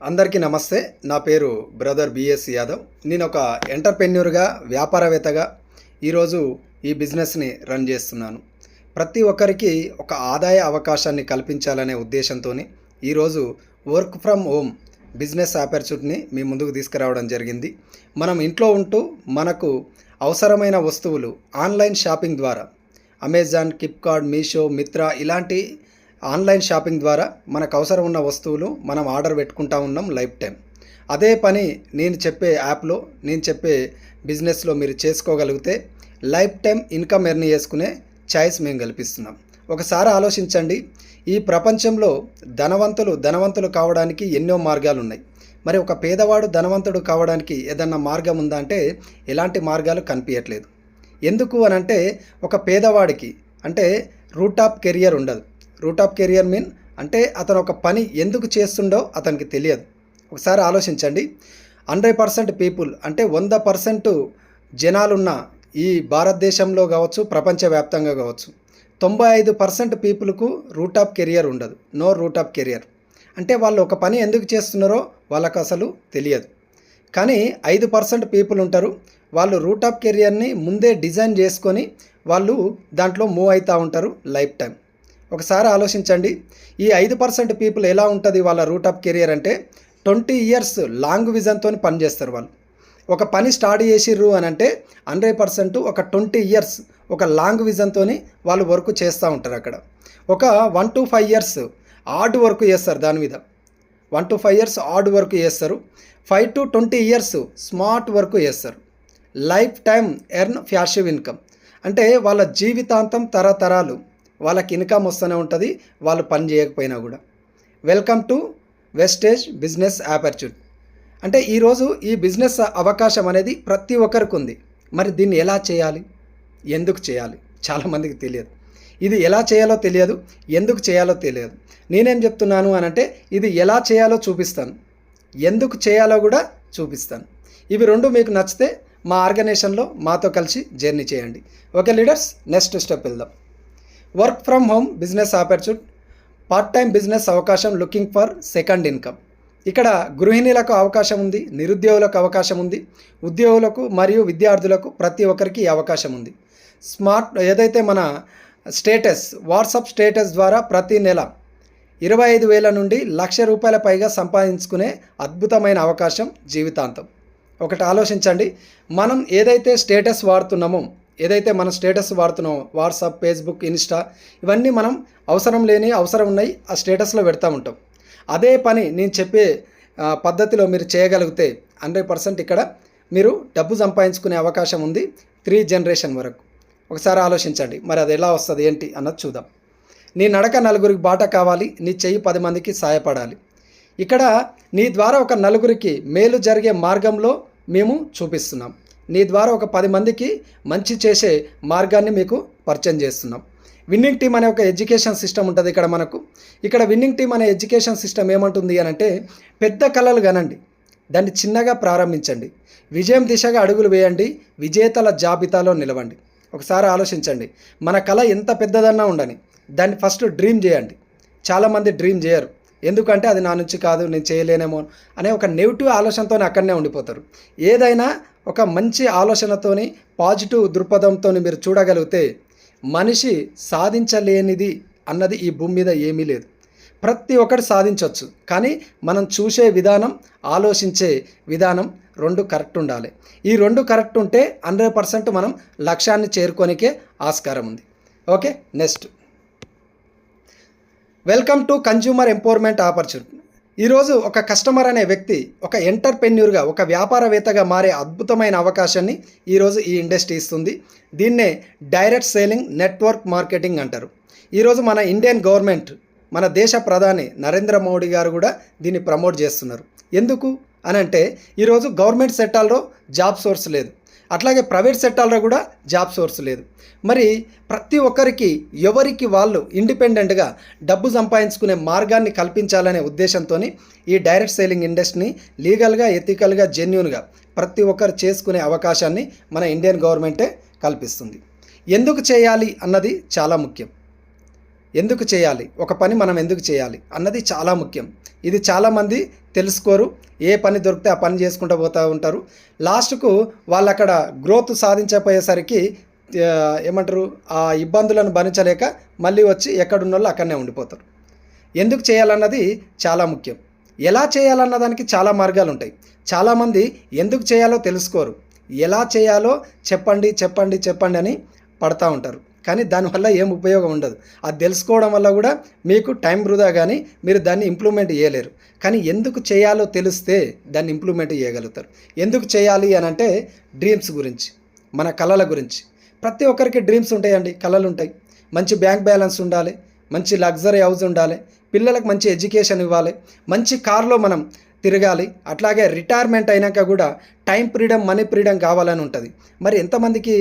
అందరికీ నమస్తే. నా పేరు బ్రదర్ బిఎస్ యాదవ్. నేను ఒక ఎంటర్‌ప్రెన్యూర్‌గా, వ్యాపారవేత్తగా ఈరోజు ఈ బిజినెస్‌ని రన్ చేస్తున్నాను. ప్రతి ఒక్కరికి ఒక ఆదాయ అవకాశాన్ని కల్పించాలనే ఉద్దేశంతోని ఈరోజు వర్క్ ఫ్రమ్ హోమ్ బిజినెస్ ఆపర్చునిటీని మీ ముందుకు తీసుకురావడం జరిగింది. మనం ఇంట్లో ఉంటూ మనకు అవసరమైన వస్తువులు ఆన్‌లైన్ షాపింగ్ ద్వారా అమెజాన్, ఫ్లిప్‌కార్ట్, మీషో, మిత్రా ఇలాంటి ఆన్లైన్ షాపింగ్ ద్వారా మనకు అవసరం ఉన్న వస్తువులు మనం ఆర్డర్ పెట్టుకుంటా ఉన్నాం లైఫ్ టైం. అదే పని నేను చెప్పే యాప్లో, నేను చెప్పే బిజినెస్లో మీరు చేసుకోగలిగితే లైఫ్ టైం ఇన్కమ్ ఎర్న్ చేసుకునే ఛాయిస్ మేము కల్పిస్తున్నాం. ఒకసారి ఆలోచించండి, ఈ ప్రపంచంలో ధనవంతులు కావడానికి ఎన్నో మార్గాలు ఉన్నాయి. మరి ఒక పేదవాడు ధనవంతుడు కావడానికి ఏదన్నా మార్గం ఉందా అంటే ఎలాంటి మార్గాలు కనిపించట్లేదు. ఎందుకు అనంటే ఒక పేదవాడికి అంటే రూట్ ఆఫ్ కెరియర్ ఉండదు. రూట్ ఆఫ్ కెరియర్ మీన్ అంటే అతను ఒక పని ఎందుకు చేస్తుండో అతనికి తెలియదు. ఒకసారి ఆలోచించండి, 100% పీపుల్ అంటే 100% జనాలున్న ఈ భారతదేశంలో కావచ్చు, ప్రపంచవ్యాప్తంగా కావచ్చు, 95% పీపుల్కు రూట్ ఆఫ్ కెరియర్ ఉండదు. నో రూట్ ఆఫ్ కెరియర్ అంటే వాళ్ళు ఒక పని ఎందుకు చేస్తున్నారో వాళ్ళకు అసలు తెలియదు. కానీ 5% పీపుల్ ఉంటారు, వాళ్ళు రూట్ ఆఫ్ కెరియర్ని ముందే డిజైన్ చేసుకొని వాళ్ళు దాంట్లో మూవ్ అవుతూ ఉంటారు లైఫ్ టైం. ఒకసారి ఆలోచించండి, ఈ 5% పీపుల్ ఎలా ఉంటుంది వాళ్ళ రూట్ ఆఫ్ కెరియర్ అంటే 20 ఇయర్స్ లాంగ్ విజన్తో పనిచేస్తారు. వాళ్ళు ఒక పని స్టార్ట్ చేసిర్రు అని అంటే 100% ఒక 20 ఇయర్స్ ఒక లాంగ్ విజన్తో వాళ్ళు వర్క్ చేస్తూ ఉంటారు. అక్కడ ఒక 1 to 5 ఇయర్స్ హార్డ్ వర్క్ చేస్తారు. దాని మీద 1 to 5 ఇయర్స్ హార్డ్ వర్క్ చేస్తారు. 5 to 20 ఇయర్స్ స్మార్ట్ వర్క్ చేస్తారు. Life time earn passive income అంటే వాళ్ళ జీవితాంతం తరతరాలు వాళ్ళకి ఇన్కమ్ వస్తూనే ఉంటుంది, వాళ్ళు పని చేయకపోయినా కూడా. Welcome to Vestige business opportunity. అంటే ఈరోజు ఈ బిజినెస్ అవకాశం అనేది ప్రతి ఒక్కరికి ఉంది. మరి దీన్ని ఎలా చేయాలి, ఎందుకు చేయాలి చాలామందికి తెలియదు. ఇది ఎలా చేయాలో తెలియదు, ఎందుకు చేయాలో తెలియదు. నేనేం చెప్తున్నాను అనంటే ఇది ఎలా చేయాలో చూపిస్తాను, ఎందుకు చేయాలో కూడా చూపిస్తాను. ఇవి రెండు మీకు నచ్చితే మా ఆర్గనైజేషన్లో మాతో కలిసి జర్నీ చేయండి. ఓకే లీడర్స్, నెక్స్ట్ స్టెప్ వెళ్దాం. Work from home business opportunity, part time business అవకాశం, లుకింగ్ ఫర్ సెకండ్ ఇన్కమ్. ఇక్కడ గృహిణీలకు అవకాశం ఉంది, నిరుద్యోగులకు అవకాశం ఉంది, ఉద్యోగులకు మరియు విద్యార్థులకు ప్రతి ఒక్కరికి అవకాశం ఉంది. స్మార్ట్ ఏదైతే మన స్టేటస్ వాట్సాప్ స్టేటస్ ద్వారా ప్రతి నెల 25,000 నుండి ₹1,00,000 పైగా సంపాదించుకునే అద్భుతమైన అవకాశం జీవితాంతం. ఒకటి ఆలోచించండి, మనం ఏదైతే స్టేటస్ వాడుతున్నామో, ఏదైతే మన స్టేటస్ వాడుతున్నామో వాట్సాప్, ఫేస్బుక్, ఇన్స్టా ఇవన్నీ మనం అవసరం ఉన్నాయి ఆ స్టేటస్లో పెడతా ఉంటాం. అదే పని నేను చెప్పే పద్ధతిలో మీరు చేయగలిగితే 100% ఇక్కడ మీరు డబ్బు సంపాదించుకునే అవకాశం ఉంది 3 జనరేషన్ వరకు. ఒకసారి ఆలోచించండి, మరి అది ఎలా వస్తుంది ఏంటి అన్నది చూద్దాం. నీ నడక నలుగురికి బాట కావాలి, నీ చెయ్యి 10 మందికి సాయపడాలి. ఇక్కడ నీ ద్వారా ఒక నలుగురికి మేలు జరిగే మార్గంలో మేము చూపిస్తున్నాం. నీ ద్వారా ఒక 10 మందికి మంచి చేసే మార్గాన్ని మీకు పరిచయం చేస్తున్నాం. విన్నింగ్ టీమ్ అనే ఒక ఎడ్యుకేషన్ సిస్టమ్ ఉంటుంది ఇక్కడ మనకు. ఇక్కడ విన్నింగ్ టీమ్ అనే ఎడ్యుకేషన్ సిస్టమ్ ఏమంటుంది అని అంటే, పెద్ద కళలు కనండి, దాన్ని చిన్నగా ప్రారంభించండి, విజయం దిశగా అడుగులు వేయండి, విజేతల జాబితాలో నిలవండి. ఒకసారి ఆలోచించండి, మన కళ ఎంత పెద్దదన్నా ఉండని దాన్ని ఫస్ట్ డ్రీమ్ చేయండి. చాలామంది డ్రీమ్ చేయరు, ఎందుకంటే అది నా నుంచి కాదు, నేను చేయలేనేమో అనే ఒక నెగిటివ్ ఆలోచనతో అక్కడనే ఉండిపోతారు. ఏదైనా ఒక మంచి ఆలోచనతోని, పాజిటివ్ దృక్పథంతో మీరు చూడగలిగితే మనిషి సాధించలేనిది అన్నది ఈ భూమి మీద ఏమీ లేదు. ప్రతి ఒక్కటి సాధించవచ్చు, కానీ మనం చూసే విధానం, ఆలోచించే విధానం రెండు కరెక్ట్ ఉండాలి. ఈ రెండు కరెక్ట్ ఉంటే 100% మనం లక్ష్యాన్ని చేరుకోనికే ఆస్కారం ఉంది. Okay, next welcome to consumer empowerment opportunity. ఈరోజు ఒక కస్టమర్ అనే వ్యక్తి ఒక ఎంటర్‌ప్రెన్యూర్గా, ఒక వ్యాపారవేత్తగా మారే అద్భుతమైన అవకాశాన్ని ఈరోజు ఈ ఇండస్ట్రీ ఇస్తుంది. దీన్నే డైరెక్ట్ సేలింగ్ నెట్వర్క్ మార్కెటింగ్ అంటారు. ఈరోజు మన ఇండియన్ గవర్నమెంట్, మన దేశ ప్రధాని నరేంద్ర మోడీ గారు కూడా దీన్ని ప్రమోట్ చేస్తున్నారు. ఎందుకు అనంటే ఈరోజు గవర్నమెంట్ సెక్టార్లో జాబ్ సోర్స్ లేదు, అట్లాగే ప్రైవేట్ సెక్టార్లో కూడా జాబ్ సోర్స్ లేదు. మరి ప్రతి ఒక్కరికి ఎవరికి వాళ్ళు ఇండిపెండెంట్గా డబ్బు సంపాదించుకునే మార్గాన్ని కల్పించాలనే ఉద్దేశంతో ఈ డైరెక్ట్ సేలింగ్ ఇండస్ట్రీని లీగల్గా, ఎథికల్గా, జెన్యూన్గా ప్రతి ఒక్కరు చేసుకునే అవకాశాన్ని మన ఇండియన్ గవర్నమెంటే కల్పిస్తుంది. ఎందుకు చేయాలి అన్నది చాలా ముఖ్యం. ఎందుకు చేయాలి, ఒక పని మనం ఎందుకు చేయాలి అన్నది చాలా ముఖ్యం. ఇది చాలామంది తెలుసుకోరు. ఏ పని దొరికితే ఆ పని చేసుకుంటూ పోతూ ఉంటారు. లాస్ట్కు వాళ్ళు అక్కడ గ్రోత్ సాధించకపోయేసరికి ఏమంటారు, ఆ ఇబ్బందులను భరించలేక మళ్ళీ వచ్చి ఎక్కడున్నోళ్ళు అక్కడనే ఉండిపోతారు. ఎందుకు చేయాలన్నది చాలా ముఖ్యం. ఎలా చేయాలన్న దానికి చాలా మార్గాలు ఉంటాయి. చాలామంది ఎందుకు చేయాలో తెలుసుకోరు. ఎలా చేయాలో చెప్పండి చెప్పండి చెప్పండి అని పడతా ఉంటారు. కానీ దానివల్ల ఏం ఉపయోగం ఉండదు. అది తెలుసుకోవడం వల్ల కూడా మీకు టైం వృధా, కానీ మీరు దాన్ని ఇంప్లిమెంట్ చేయలేరు. కానీ ఎందుకు చేయాలో తెలిస్తే దాన్ని ఇంప్లిమెంట్ చేయగలుగుతారు. ఎందుకు చేయాలి అని అంటే డ్రీమ్స్ గురించి, మన కళల గురించి. ప్రతి ఒక్కరికి డ్రీమ్స్ ఉంటాయండి, కళలు ఉంటాయి. మంచి బ్యాంక్ బ్యాలెన్స్ ఉండాలి, మంచి లగ్జరీ హౌస్ ఉండాలి, పిల్లలకు మంచి ఎడ్యుకేషన్ ఇవ్వాలి, మంచి కార్లో మనం తిరగాలి. అట్లాగే రిటైర్మెంట్ అయినాక కూడా టైం ఫ్రీడమ్, మనీ ఫ్రీడమ్ కావాలని ఉంటుంది. మరి ఎంతమందికి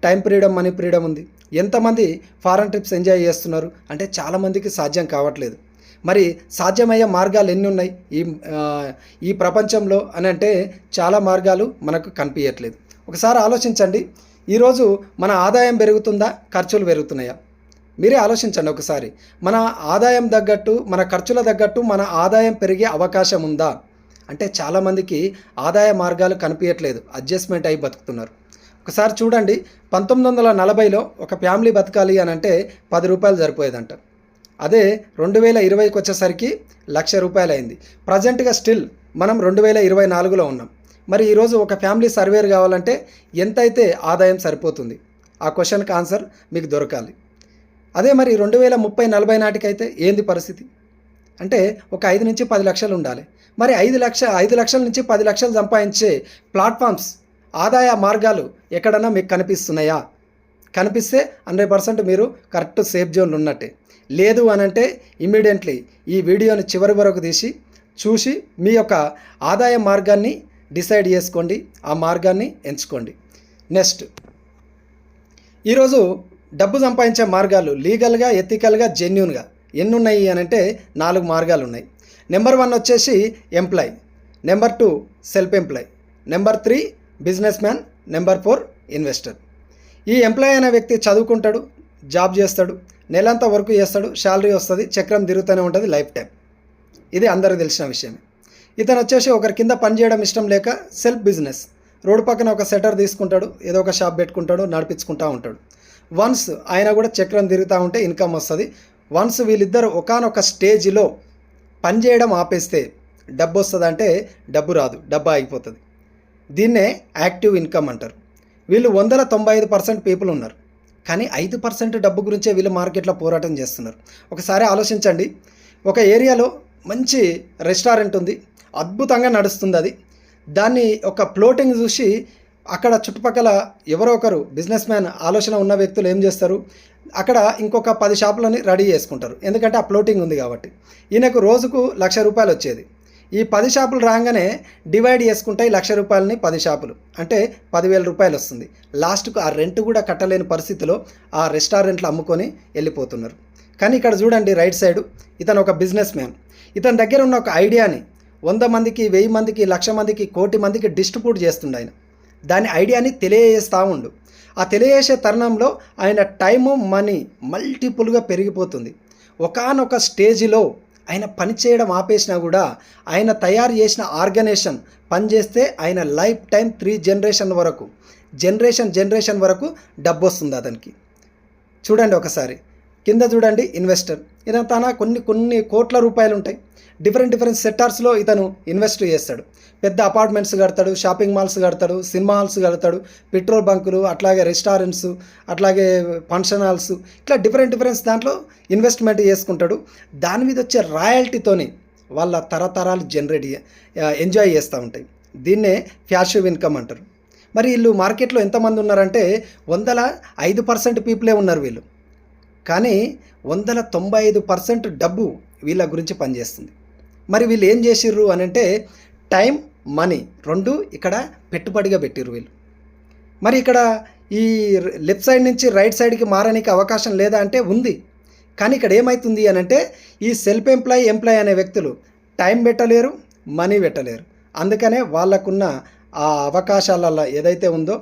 టైం ఫ్రీడమ్, మనీ ఫ్రీడమ్ ఉంది? ఎంతమంది ఫారెన్ ట్రిప్స్ ఎంజాయ్ చేస్తున్నారు అంటే చాలామందికి సాధ్యం కావట్లేదు. మరి సాధ్యమయ్యే మార్గాలు ఎన్ని ఉన్నాయి ఈ ప్రపంచంలో అని అంటే చాలా మార్గాలు మనకు కనిపించట్లేదు. ఒకసారి ఆలోచించండి. ఈరోజు మన ఆదాయం పెరుగుతుందా, ఖర్చులు పెరుగుతున్నాయా? మీరే ఆలోచించండి ఒకసారి. మన ఆదాయం తగ్గట్టు, మన ఖర్చుల తగ్గట్టు మన ఆదాయం పెరిగే అవకాశం ఉందా అంటే చాలామందికి ఆదాయ మార్గాలు కనిపించట్లేదు, అడ్జస్ట్మెంట్ అయి బతుకుతున్నారు. ఒకసారి చూడండి, 1940లో ఒక ఫ్యామిలీ బతకాలి అని అంటే 10 రూపాయలు సరిపోయేదంట. అదే 2020కి వచ్చేసరికి 1,00,000 రూపాయలు అయింది. ప్రజెంట్గా స్టిల్ మనం 2024లో ఉన్నాం. మరి ఈరోజు ఒక ఫ్యామిలీ సర్వేర్ కావాలంటే ఎంతైతే ఆదాయం సరిపోతుంది? ఆ క్వశ్చన్కి ఆన్సర్ మీకు దొరకాలి. అదే మరి 2030-40 నాటికైతే ఏంది పరిస్థితి అంటే ఒక 5 నుంచి 10 లక్షలు ఉండాలి. మరి 5 లక్షల నుంచి 10 లక్షలు సంపాదించే ప్లాట్ఫామ్స్, ఆదాయ మార్గాలు ఎక్కడన్నా మీకు కనిపిస్తున్నాయా? కనిపిస్తే 100% మీరు కరెక్ట్ సేఫ్ జోన్లు ఉన్నట్టే. లేదు అని అంటే ఇమ్మీడియట్లీ ఈ వీడియోని చివరి వరకు చూసి మీ యొక్క ఆదాయ మార్గాన్ని డిసైడ్ చేసుకోండి, ఆ మార్గాన్ని ఎంచుకోండి. నెక్స్ట్, ఈరోజు డబ్బు సంపాదించే మార్గాలు లీగల్గా, ఎథికల్గా, జెన్యూన్గా ఎన్ని ఉన్నాయి అని అంటే 4 మార్గాలు ఉన్నాయి. నెంబర్ 1 వచ్చేసి employee, number 2 self employee, number 3 business man, number 4 investor. ఈ ఎంప్లాయ్ అనే వ్యక్తి చదువుకుంటాడు, జాబ్ చేస్తాడు, నెలంతా వర్క్ చేస్తాడు, శాలరీ వస్తుంది, చక్రం తిరుగుతూనే ఉంటుంది లైఫ్ టైం. ఇది అందరికీ తెలిసిన విషయమే. ఇతను వచ్చేసి ఒకరి కింద పనిచేయడం ఇష్టం లేక సెల్ఫ్ బిజినెస్, రోడ్డు పక్కన ఒక సెటర్ తీసుకుంటాడు, ఏదో ఒక షాప్ పెట్టుకుంటాడు, నడిపించుకుంటూ ఉంటాడు. వన్స్ ఆయన కూడా చక్రం తిరుగుతూ ఉంటే ఇన్కమ్ వస్తుంది. వన్స్ వీళ్ళిద్దరు ఒకానొక స్టేజ్లో పనిచేయడం ఆపేస్తే డబ్బు వస్తుంది అంటే డబ్బు రాదు, డబ్బు ఆగిపోతుంది. దీన్నే యాక్టివ్ ఇన్కమ్ అంటారు. వీళ్ళు 195% పీపుల్ ఉన్నారు, కానీ 5% డబ్బు గురించే వీళ్ళు మార్కెట్లో పోరాటం చేస్తున్నారు. ఒకసారి ఆలోచించండి. ఒక ఏరియాలో మంచి రెస్టారెంట్ ఉంది, అద్భుతంగా నడుస్తుంది. అది దాన్ని ఒక ఫ్లోటింగ్ చూసి అక్కడ చుట్టుపక్కల ఎవరో ఒకరు బిజినెస్ మ్యాన్ ఆలోచన ఉన్న వ్యక్తులు ఏం చేస్తారు, అక్కడ ఇంకొక 10 షాపులని రెడీ చేసుకుంటారు. ఎందుకంటే ఆ ఫ్లోటింగ్ ఉంది కాబట్టి. ఈయనకు రోజుకు 1,00,000 రూపాయలు వచ్చేది. ఈ 10 షాపులు రాగానే డివైడ్ చేసుకుంటాయి 1,00,000 రూపాయలని 10 షాపులు అంటే 10,000 రూపాయలు వస్తుంది. లాస్ట్కు ఆ రెంట్ కూడా కట్టలేని పరిస్థితిలో ఆ రెస్టారెంట్లు అమ్ముకొని వెళ్ళిపోతున్నారు. కానీ ఇక్కడ చూడండి రైట్ సైడు, ఇతను ఒక బిజినెస్ మ్యాన్. ఇతని దగ్గర ఉన్న ఒక ఐడియాని 100 మందికి, 1000 మందికి, 1,00,000 మందికి, 1,00,00,000 మందికి డిస్ట్రిబ్యూట్ చేస్తుండే ఆయన. దాని ఐడియాని తెలియజేస్తూ ఉండు. ఆ తెలియజేసే తరుణంలో ఆయన టైము, మనీ మల్టిపుల్గా పెరిగిపోతుంది. ఒకానొక స్టేజిలో ఆయన పనిచేయడం ఆపేసినా కూడా ఆయన తయారు చేసిన ఆర్గనైజేషన్ పనిచేస్తే ఆయన లైఫ్ టైం 3 జనరేషన్ వరకు డబ్బు వస్తుంది అతనికి. చూడండి ఒకసారి కింద చూడండి, ఇన్వెస్టర్. ఇతను తన కొన్ని కోట్ల రూపాయలు ఉంటాయి. డిఫరెంట్ సెక్టార్స్లో ఇతను ఇన్వెస్ట్ చేస్తాడు. పెద్ద అపార్ట్మెంట్స్ కడతాడు, షాపింగ్ మాల్స్ కడతాడు, సినిమా హాల్స్ కడతాడు, పెట్రోల్ బంకులు, అట్లాగే రెస్టారెంట్స్, అట్లాగే ఫంక్షన్ హాల్స్, ఇట్లా డిఫరెంట్ దాంట్లో ఇన్వెస్ట్మెంట్ చేసుకుంటాడు. దాని మీద వచ్చే రాయల్టీతోని వాళ్ళ తరతరాలు ఎంజాయ్ చేస్తూ ఉంటాయి. దీన్నే ప్యాసివ్ ఇన్కమ్ అంటారు. మరి వీళ్ళు మార్కెట్లో ఎంతమంది ఉన్నారంటే 105% పీపులే ఉన్నారు వీళ్ళు. కానీ 195% డబ్బు వీళ్ళ గురించి పనిచేస్తుంది. మరి వీళ్ళు ఏం చేసిర్రు అని అంటే టైం, మనీ 2 ఇక్కడ పెట్టుబడిగా పెట్టిర్రు వీళ్ళు. మరి ఇక్కడ ఈ లెఫ్ట్ సైడ్ నుంచి రైట్ సైడ్కి మారడానికి అవకాశం లేదా అంటే ఉంది. కానీ ఇక్కడ ఏమవుతుంది అని అంటే ఈ సెల్ఫ్ ఎంప్లాయ్ అనే వ్యక్తులు టైం పెట్టలేరు, మనీ పెట్టలేరు. అందుకనే వాళ్ళకున్న ఆ అవకాశాలలో ఏదైతే ఉందో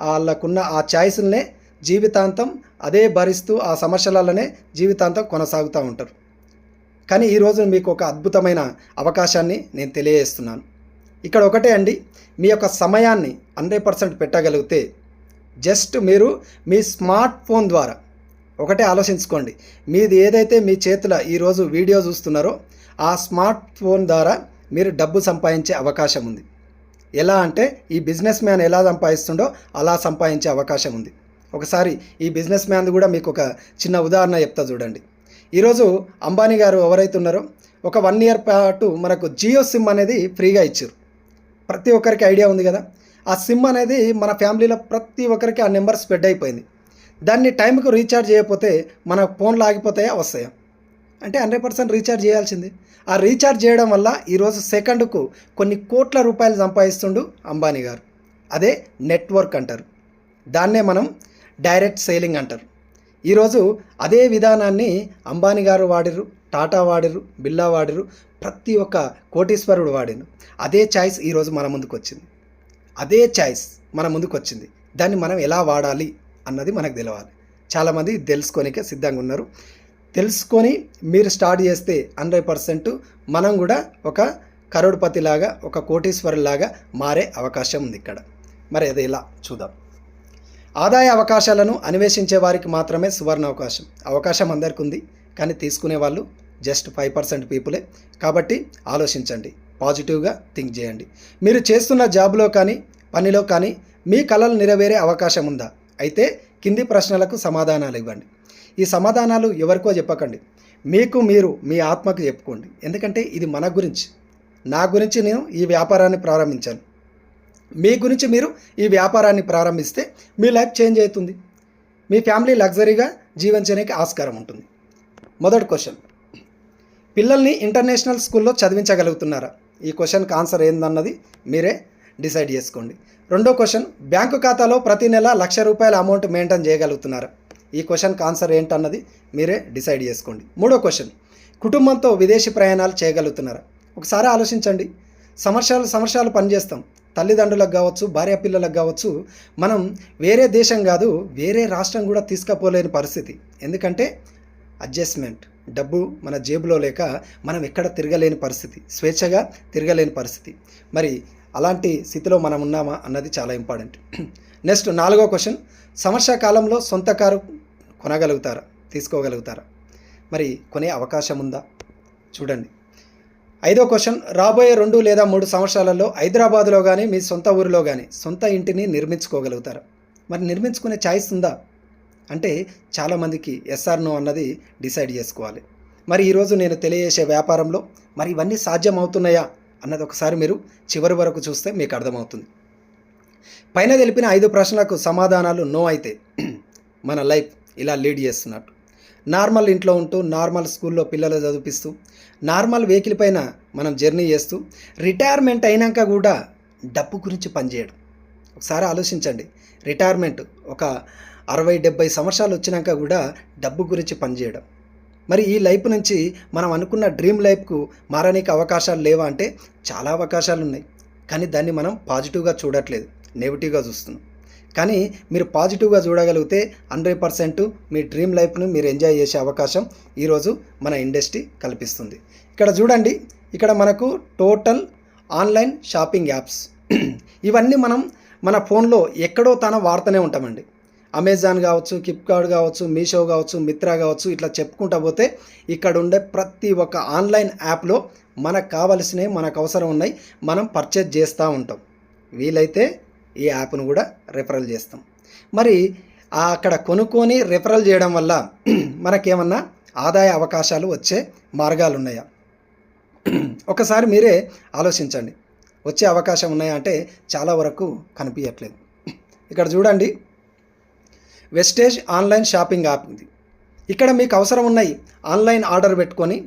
వాళ్ళకున్న ఆ ఛాయిస్లనే జీవితాంతం అదే భరిస్తూ ఆ సమస్యలలోనే జీవితాంతం కొనసాగుతూ ఉంటారు. కానీ ఈరోజు మీకు ఒక అద్భుతమైన అవకాశాన్ని నేను తెలియజేస్తున్నాను. ఇక్కడ ఒకటే అండి, మీ యొక్క సమయాన్ని 100% పెట్టగలిగితే జస్ట్ మీరు మీ స్మార్ట్ ఫోన్ ద్వారా ఒకటే ఆలోచించుకోండి. మీది ఏదైతే మీ చేతిలో ఈరోజు వీడియో చూస్తున్నారో ఆ స్మార్ట్ ఫోన్ ద్వారా మీరు డబ్బు సంపాదించే అవకాశం ఉంది. ఎలా అంటే ఈ బిజినెస్ మ్యాన్ ఎలా సంపాదిస్తుండో అలా సంపాదించే అవకాశం ఉంది. ఒకసారి ఈ బిజినెస్ మ్యాన్ కూడా మీకు ఒక చిన్న ఉదాహరణ చెప్తా చూడండి. ఈరోజు అంబానీ గారు ఎవరైతే ఉన్నారో ఒక 1 ఇయర్ పాటు మనకు జియో సిమ్ అనేది ఫ్రీగా ఇచ్చారు. ప్రతి ఒక్కరికి ఐడియా ఉంది కదా. ఆ సిమ్ అనేది మన ఫ్యామిలీలో ప్రతి ఒక్కరికి ఆ నెంబర్ స్ప్రెడ్ అయిపోయింది. దాన్ని టైంకు రీఛార్జ్ చేయకపోతే మన ఫోన్లు ఆగిపోతాయా వస్తాయా? అంటే 100% రీఛార్జ్ చేయాల్సింది. ఆ రీఛార్జ్ చేయడం వల్ల ఈరోజు సెకండ్కు కొన్ని కోట్ల రూపాయలు సంపాదిస్తుండు అంబానీ గారు. అదే నెట్వర్క్ అంటారు. దాన్నే మనం డైరెక్ట్ సేలింగ్ అంటారు. ఈరోజు అదే విధానాన్ని అంబానీ గారు వాడిరు, టాటా వాడిరు, బిర్లా వాడిరు, ప్రతి ఒక్క కోటీశ్వరుడు వాడిరు. అదే చాయిస్ ఈరోజు మన ముందుకు వచ్చింది. అదే చాయిస్ మన ముందుకు వచ్చింది. దాన్ని మనం ఎలా వాడాలి అన్నది మనకు తెలవాలి. చాలామంది తెలుసుకోనికే సిద్ధంగా ఉన్నారు. తెలుసుకొని మీరు స్టార్ట్ చేస్తే 100% మనం కూడా ఒక కరోడ్పతిలాగా, ఒక కోటీశ్వరులాగా మారే అవకాశం ఉంది ఇక్కడ. మరి అది ఎలా చూద్దాం. ఆదాయ అవకాశాలను అన్వేషించే వారికి మాత్రమే సువర్ణ అవకాశం. అవకాశం అందరికీ ఉంది, కానీ తీసుకునే వాళ్ళు జస్ట్ 5% పీపులే. కాబట్టి ఆలోచించండి, పాజిటివ్గా థింక్ చేయండి. మీరు చేస్తున్న జాబ్లో కానీ పనిలో కానీ మీ కలలు నెరవేరే అవకాశం ఉందా? అయితే కింది ప్రశ్నలకు సమాధానాలు ఇవ్వండి. ఈ సమాధానాలు ఎవరికో చెప్పకండి, మీకు మీరు మీ ఆత్మకు చెప్పుకోండి. ఎందుకంటే ఇది మన గురించి. నా గురించి నేను ఈ వ్యాపారాన్ని ప్రారంభించాను. మీ గురించి మీరు ఈ వ్యాపారాన్ని ప్రారంభిస్తే మీ లైఫ్ చేంజ్ అవుతుంది. మీ ఫ్యామిలీ లగ్జరీగా జీవించడానికి ఆస్కారం ఉంటుంది. మొదటి క్వశ్చన్, పిల్లల్ని ఇంటర్నేషనల్ స్కూల్లో చదివించగలుగుతున్నారా? ఈ క్వశ్చన్కి ఆన్సర్ ఏందన్నది మీరే డిసైడ్ చేసుకోండి. రెండో క్వశ్చన్, బ్యాంకు ఖాతాలో ప్రతి నెల ₹1,00,000 అమౌంట్ మెయింటైన్ చేయగలుగుతున్నారా? ఈ క్వశ్చన్కి ఆన్సర్ ఏంటన్నది మీరే డిసైడ్ చేసుకోండి. మూడో క్వశ్చన్, కుటుంబంతో విదేశీ ప్రయాణాలు చేయగలుగుతున్నారా? ఒకసారి ఆలోచించండి. సంవత్సరాలు పనిచేస్తాం. తల్లిదండ్రులకు కావచ్చు, భార్య పిల్లలకు కావచ్చు, మనం వేరే దేశం కాదు వేరే రాష్ట్రం కూడా తీసుకుపోలేని పరిస్థితి. ఎందుకంటే అడ్జస్ట్మెంట్, డబ్బు మన జేబులో లేక మనం ఎక్కడ తిరగలేని పరిస్థితి, స్వేచ్ఛగా తిరగలేని పరిస్థితి. మరి అలాంటి స్థితిలో మనం ఉన్నామా అన్నది చాలా ఇంపార్టెంట్. నెక్స్ట్ నాలుగో క్వశ్చన్, సంవత్సర కాలంలో సొంత కారు కొనగలుగుతారా, తీసుకోగలుగుతారా? మరి కొనే అవకాశం ఉందా? చూడండి. ఐదో క్వశ్చన్, రాబోయే 2 లేదా 3 సంవత్సరాలలో హైదరాబాద్లో కానీ మీ సొంత ఊరిలో కానీ సొంత ఇంటిని నిర్మించుకోగలుగుతారా? మరి నిర్మించుకునే ఛాయిస్ ఉందా అంటే చాలామందికి ఎస్ఆర్ నో అన్నది డిసైడ్ చేసుకోవాలి. మరి ఈరోజు నేను తెలియజేసే వ్యాపారంలో మరి ఇవన్నీ సాధ్యం అవుతున్నాయా అన్నది ఒకసారి మీరు చివరి వరకు చూస్తే మీకు అర్థమవుతుంది. పైన తెలిపిన 5 ప్రశ్నలకు సమాధానాలు నో అయితే మన లైఫ్ ఇలా లీడ్ చేస్తున్నట్టు. నార్మల్ ఇంట్లో ఉంటూ, నార్మల్ స్కూల్లో పిల్లలు చదివిస్తూ, నార్మల్ వెహికల్ పైన మనం జర్నీ చేస్తూ, రిటైర్మెంట్ అయినాక కూడా డబ్బు గురించి పనిచేయడం. ఒకసారి ఆలోచించండి. రిటైర్మెంట్ ఒక 60-70 సంవత్సరాలు వచ్చినాక కూడా డబ్బు గురించి పనిచేయడం. మరి ఈ లైఫ్ నుంచి మనం అనుకున్న డ్రీమ్ లైఫ్కు మారడానికి అవకాశాలు లేవా అంటే చాలా అవకాశాలు ఉన్నాయి. కానీ దాన్ని మనం పాజిటివ్గా చూడట్లేదు, నెగిటివ్గా చూస్తున్నాం. కానీ మీరు పాజిటివ్గా చూడగలిగితే 100% మీ డ్రీమ్ లైఫ్ను మీరు ఎంజాయ్ చేసే అవకాశం ఈరోజు మన ఇండస్ట్రీ కల్పిస్తుంది. ఇక్కడ చూడండి, ఇక్కడ మనకు టోటల్ ఆన్లైన్ షాపింగ్ యాప్స్ ఇవన్నీ మనం మన ఫోన్లో ఎక్కడో తాన వాడుతూనే ఉంటామండి. అమెజాన్ కావచ్చు, ఫ్లిప్కార్ట్ కావచ్చు, మీషో కావచ్చు, మిత్రా కావచ్చు, ఇట్లా చెప్పుకుంటా పోతే ఇక్కడ ఉండే ప్రతి ఒక్క ఆన్లైన్ యాప్లో మనకు కావలసినవి, మనకు అవసరం ఉన్నాయి, మనం పర్చేజ్ చేస్తూ ఉంటాం. వీలైతే ఈ యాప్ను కూడా రెఫరల్ చేస్తాం. మరి అక్కడ కొనుక్కొని రెఫరల్ చేయడం వల్ల మనకేమన్నా ఆదాయ అవకాశాలు వచ్చే మార్గాలు ఉన్నాయా? ఒకసారి మీరే ఆలోచించండి. వచ్చే అవకాశం ఉన్నాయా అంటే చాలా వరకు కనిపించట్లేదు. ఇక్కడ చూడండి, వెస్టేజ్ ఆన్లైన్ షాపింగ్ యాప్ ఉంది. ఇక్కడ మీకు అవసరం ఉన్నాయి ఆన్లైన్ ఆర్డర్ పెట్టుకొని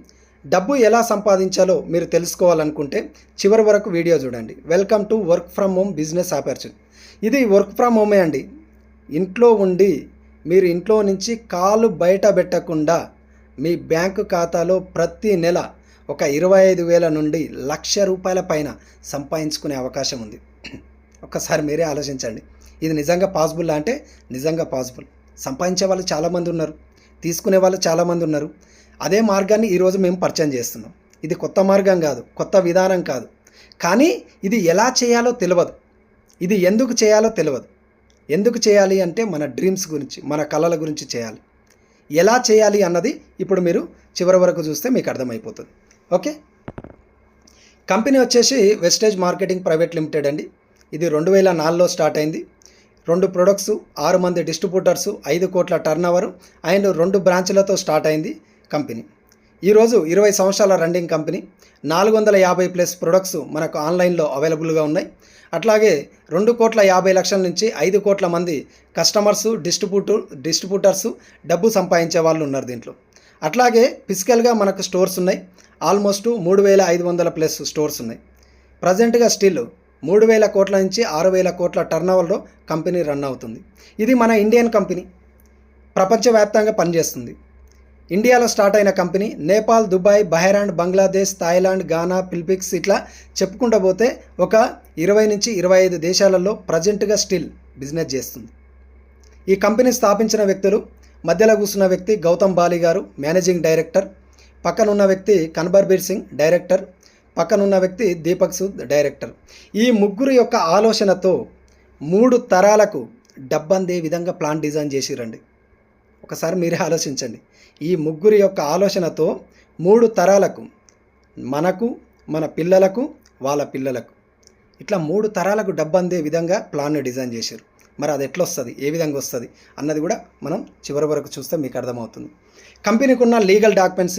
డబ్బు ఎలా సంపాదించాలో మీరు తెలుసుకోవాలనుకుంటే చివరి వరకు వీడియో చూడండి. Welcome to work from home business opportunity. ఇది వర్క్ ఫ్రమ్ హోమే అండి. ఇంట్లో ఉండి మీరు ఇంట్లో నుంచి కాలు బయట పెట్టకుండా మీ బ్యాంకు ఖాతాలో ప్రతి నెల ఒక 25,000 నుండి ₹1,00,000 పైన సంపాదించుకునే అవకాశం ఉంది. ఒక్కసారి మీరే ఆలోచించండి. ఇది నిజంగా పాసిబుల్ అంటే నిజంగా పాసిబుల్. సంపాదించే వాళ్ళు చాలామంది ఉన్నారు, తీసుకునే వాళ్ళు చాలామంది ఉన్నారు. అదే మార్గాన్ని ఈరోజు మేము పరిచయం చేస్తున్నాం. ఇది కొత్త మార్గం కాదు, కొత్త విధానం కాదు, కానీ ఇది ఎలా చేయాలో తెలియదు, ఇది ఎందుకు చేయాలో తెలియదు. ఎందుకు చేయాలి అంటే మన డ్రీమ్స్ గురించి, మన కళల గురించి చేయాలి. ఎలా చేయాలి అన్నది ఇప్పుడు మీరు చివరి వరకు చూస్తే మీకు అర్థమైపోతుంది. ఓకే, కంపెనీ వచ్చేసి వెస్టేజ్ మార్కెటింగ్ ప్రైవేట్ లిమిటెడ్ అండి. ఇది 2004లో స్టార్ట్ అయింది. 2 ప్రొడక్ట్స్, 6 మంది డిస్ట్రిబ్యూటర్సు, 5 కోట్ల టర్నోవర్ అండ్ 2 బ్రాంచ్లతో స్టార్ట్ అయింది కంపెనీ. ఈరోజు 20 సంవత్సరాల రన్నింగ్ కంపెనీ. 450+ ప్రొడక్ట్స్ మనకు ఆన్లైన్లో అవైలబుల్గా ఉన్నాయి. అట్లాగే 2,50,00,000 నుంచి 5 కోట్ల మంది కస్టమర్సు, డిస్ట్రిబ్యూటర్సు డబ్బు సంపాదించే వాళ్ళు ఉన్నారు దీంట్లో. అట్లాగే ఫిజికల్గా మనకు స్టోర్స్ ఉన్నాయి. ఆల్మోస్ట్ 3,500+ స్టోర్స్ ఉన్నాయి. ప్రజెంట్గా స్టిల్ 3,000 కోట్ల నుంచి 6,000 కోట్ల టర్నోవర్లో కంపెనీ రన్ అవుతుంది. ఇది మన ఇండియన్ కంపెనీ, ప్రపంచవ్యాప్తంగా పనిచేస్తుంది. ఇండియాలో స్టార్ట్ అయిన company Nepal, Dubai, Bahrain, Bangladesh, Thailand, Ghana, Philippines ఇట్లా చెప్పుకుంటూ పోతే ఒక 20 నుంచి 25 దేశాలలో ప్రజెంట్గా స్టిల్ బిజినెస్ చేస్తుంది. ఈ కంపెనీ స్థాపించిన వ్యక్తులు, మధ్యలో కూర్చున్న వ్యక్తి గౌతమ్ బాలి గారు, మేనేజింగ్ డైరెక్టర్. పక్కనున్న వ్యక్తి కన్బర్బీర్ సింగ్, డైరెక్టర్. పక్కనున్న వ్యక్తి దీపక్ సూద్, డైరెక్టర్. ఈ ముగ్గురు యొక్క ఆలోచనతో 3 తరాలకు డబ్బందే విధంగా ప్లాన్ డిజైన్ చేసిరండి. ఒకసారి మీరే ఆలోచించండి. ఈ ముగ్గురి యొక్క ఆలోచనతో 3 తరాలకు, మనకు, మన పిల్లలకు, వాళ్ళ పిల్లలకు, ఇట్లా 3 తరాలకు డబ్బందే విధంగా ప్లాన్ని డిజైన్ చేశారు. మరి అది ఎట్లా వస్తుంది, ఏ విధంగా వస్తుంది అన్నది కూడా మనం చివరి వరకు చూస్తే మీకు అర్థమవుతుంది. కంపెనీకి ఉన్న లీగల్ డాక్యుమెంట్స్